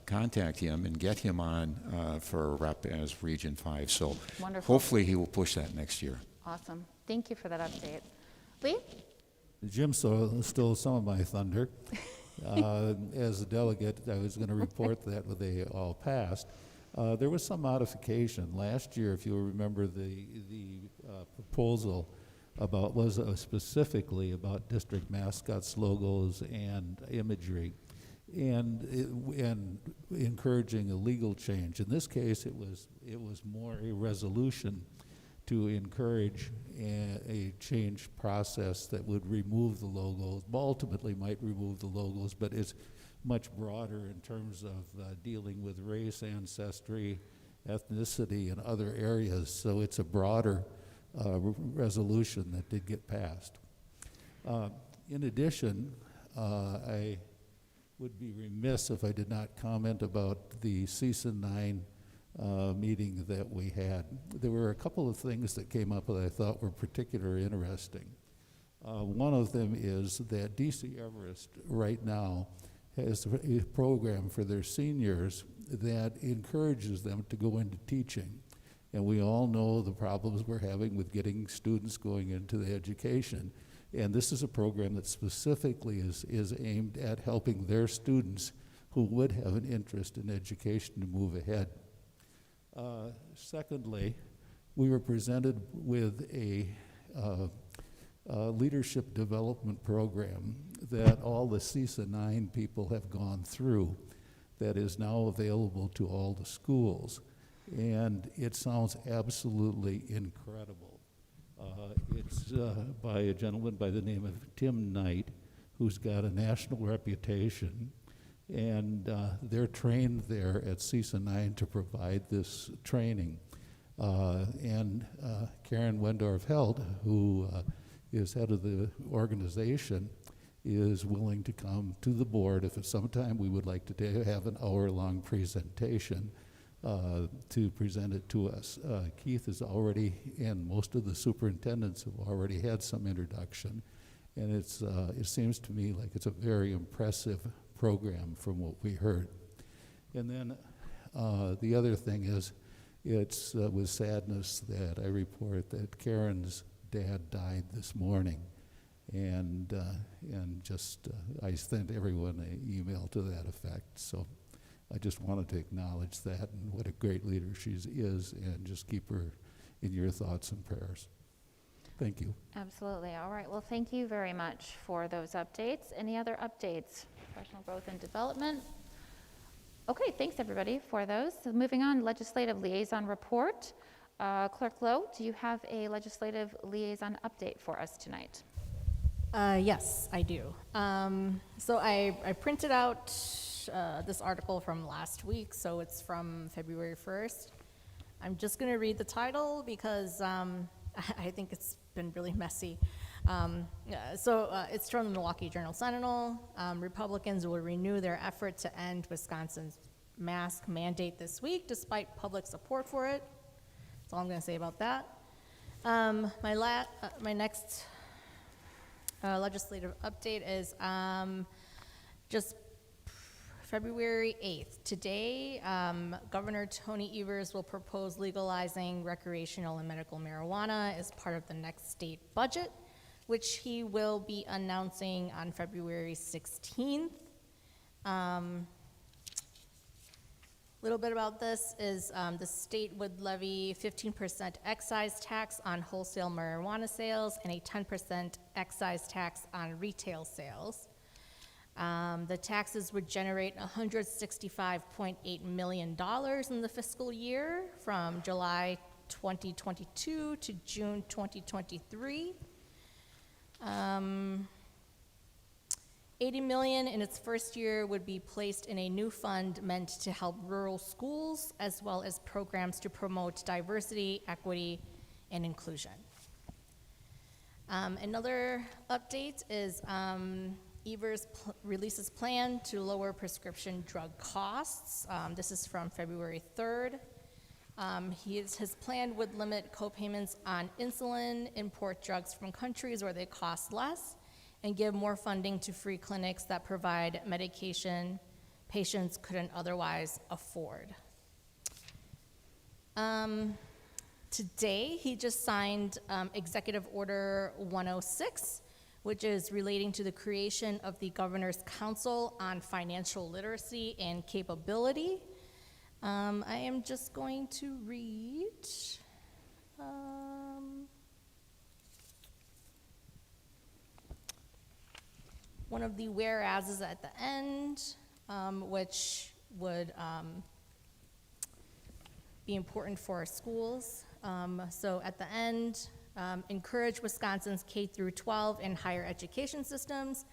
contact him and get him on for a rep as Region 5. So wonderful. Hopefully he will push that next year. Awesome. Thank you for that update. Lee? Jim stole some of my thunder. As a delegate, I was going to report that they all passed. There was some modification. Last year, if you'll remember, the proposal was specifically about district mascots, logos, and imagery, and encouraging a legal change. In this case, it was more a resolution to encourage a change process that would remove the logos, ultimately might remove the logos, but it's much broader in terms of dealing with race, ancestry, ethnicity, and other areas. So it's a broader resolution that did get passed. In addition, I would be remiss if I did not comment about the Season 9 meeting that we had. There were a couple of things that came up that I thought were particularly interesting. One of them is that DC Everest right now has a program for their seniors that encourages them to go into teaching. And we all know the problems we're having with getting students going into the education. And this is a program that specifically is aimed at helping their students who would have an interest in education to move ahead. Secondly, we were presented with a leadership development program that all the CISA 9 people have gone through that is now available to all the schools. And it sounds absolutely incredible. It's by a gentleman by the name of Tim Knight, who's got a national reputation, and they're trained there at CISA 9 to provide this training. And Karen Wendorf-Held, who is head of the organization, is willing to come to the board if at some time we would like to have an hour-long presentation to present it to us. Keith is already, and most of the superintendents have already had some introduction, and it seems to me like it's a very impressive program from what we heard. And then the other thing is, it's with sadness that I report that Karen's dad died this morning, and just I sent everyone an email to that effect. So I just wanted to acknowledge that and what a great leader she is, and just keep her in your thoughts and prayers. Thank you. Absolutely. All right. Well, thank you very much for those updates. Any other updates? Professional growth and development. Okay, thanks everybody for those. So moving on, legislative liaison report. Clerk Lowe, do you have a legislative liaison update for us tonight? Yes, I do. So I printed out this article from last week, so it's from February 1st. I'm just going to read the title because I think it's been really messy. It's from the Milwaukee Journal-Sentinel. Republicans will renew their effort to end Wisconsin's mask mandate this week, despite public support for it. That's all I'm going to say about that. My next legislative update is just February 8th. Today, Governor Tony Evers will propose legalizing recreational and medical marijuana as part of the next state budget, which he will be announcing on February 16th. Little bit about this is the state would levy 15% excise tax on wholesale marijuana sales and a 10% excise tax on retail sales. The taxes would generate $165.8 million in the fiscal year from July 2022 to June 2023. $80 million in its first year would be placed in a new fund meant to help rural schools, as well as programs to promote diversity, equity, and inclusion. Another update is Evers releases plan to lower prescription drug costs. This is from February 3rd. His plan would limit co-payments on insulin, import drugs from countries where they cost less, and give more funding to free clinics that provide medication patients couldn't otherwise afford. Today, he just signed Executive Order 106, which is relating to the creation of the Governor's Council on Financial Literacy and Capability. I am just going to read one of the whereases at the end, which would be important for our schools. So at the end, encourage Wisconsin's K through 12 and higher education systems,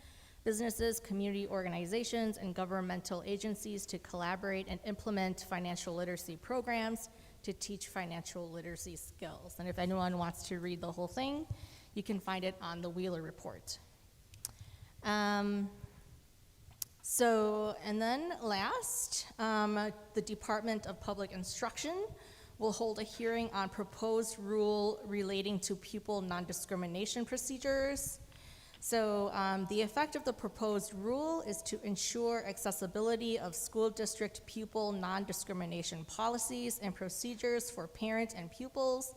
businesses, community organizations, and governmental agencies to collaborate and implement financial literacy programs to teach financial literacy skills. And if anyone wants to read the whole thing, you can find it on the Wheeler Report. And then last, the Department of Public Instruction will hold a hearing on proposed rule relating to pupil non-discrimination procedures. So the effect of the proposed rule is to ensure accessibility of school district pupil non-discrimination policies and procedures for parents and pupils,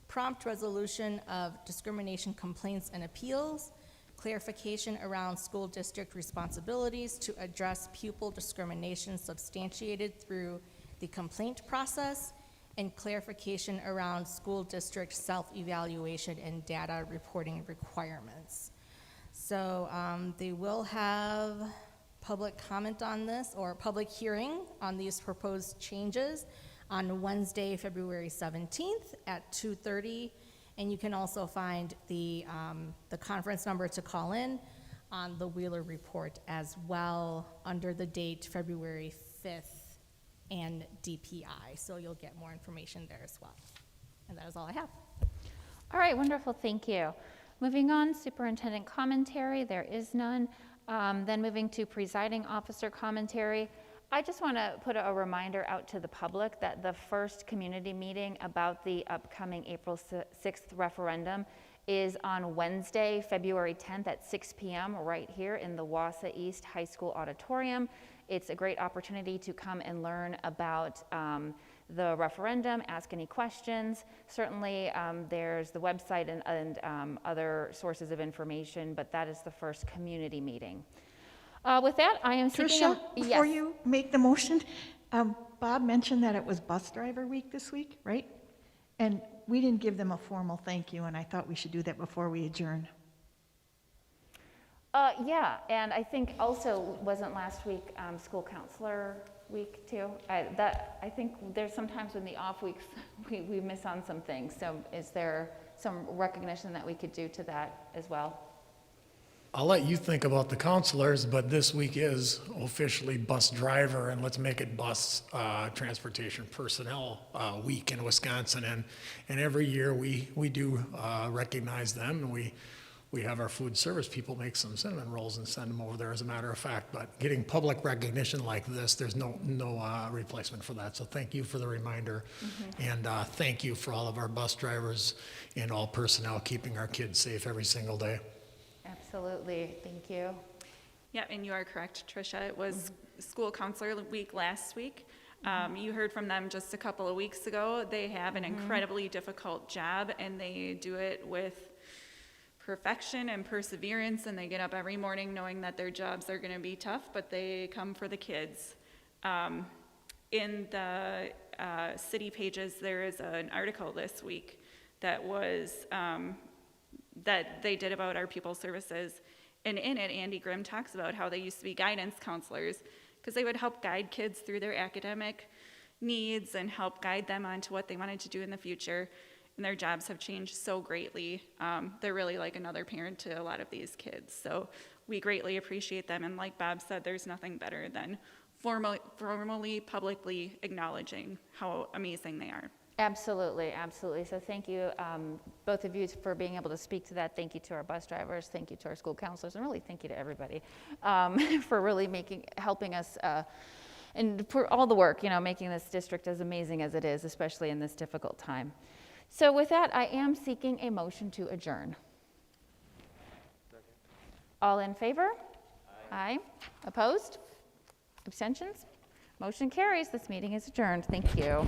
prompt resolution of discrimination complaints and appeals, clarification around school district responsibilities to address pupil discrimination substantiated through the complaint process, and clarification around school district self-evaluation and data reporting requirements. So they will have public comment on this, or public hearing on these proposed changes on Wednesday, February 17th at 2:30, And you can also find the conference number to call in on the Wheeler report as well, under the date February 5th and DPI. So you'll get more information there as well. And that is all I have. All right, wonderful, thank you. Moving on, Superintendent Commentary, there is none. Then moving to Presiding Officer Commentary. I just want to put a reminder out to the public that the first community meeting about the upcoming April 6th referendum is on Wednesday, February 10th at 6 p.m. right here in the Wausau East High School Auditorium. It's a great opportunity to come and learn about the referendum, ask any questions. Certainly, there's the website and other sources of information, but that is the first community meeting. With that, I am seeking Tricia, before you make the motion, Bob mentioned that it was bus driver week this week, right? And we didn't give them a formal thank you, and I thought we should do that before we adjourn. Yeah, and I think also, wasn't last week school counselor week too? I think there's sometimes in the off weeks we miss on some things. So is there some recognition that we could do to that as well? I'll let you think about the counselors, but this week is officially bus driver, and let's make it bus transportation personnel week in Wisconsin. And every year we do recognize them, and we have our food service people make some cinnamon rolls and send them over there, as a matter of fact. But getting public recognition like this, there's no replacement for that. So thank you for the reminder. And thank you for all of our bus drivers and all personnel keeping our kids safe every single day. Absolutely, thank you. Yeah, and you are correct, Tricia. It was school counselor week last week. You heard from them just a couple of weeks ago. They have an incredibly difficult job, and they do it with perfection and perseverance, and they get up every morning knowing that their jobs are going to be tough, but they come for the kids. In the city pages, there is an article this week that was that they did about our pupil services, and in it, Andy Grimm talks about how they used to be guidance counselors because they would help guide kids through their academic needs and help guide them onto what they wanted to do in the future. And their jobs have changed so greatly. They're really like another parent to a lot of these kids. So we greatly appreciate them. And like Bob said, there's nothing better than formally, publicly acknowledging how amazing they are. Absolutely, absolutely. So thank you, both of you, for being able to speak to that. Thank you to our bus drivers. Thank you to our school counselors. And really thank you to everybody for really helping us and for all the work, making this district as amazing as it is, especially in this difficult time. So with that, I am seeking a motion to adjourn. Second. All in favor? Aye. Opposed? Abstentions? Motion carries. This meeting is adjourned. Thank you.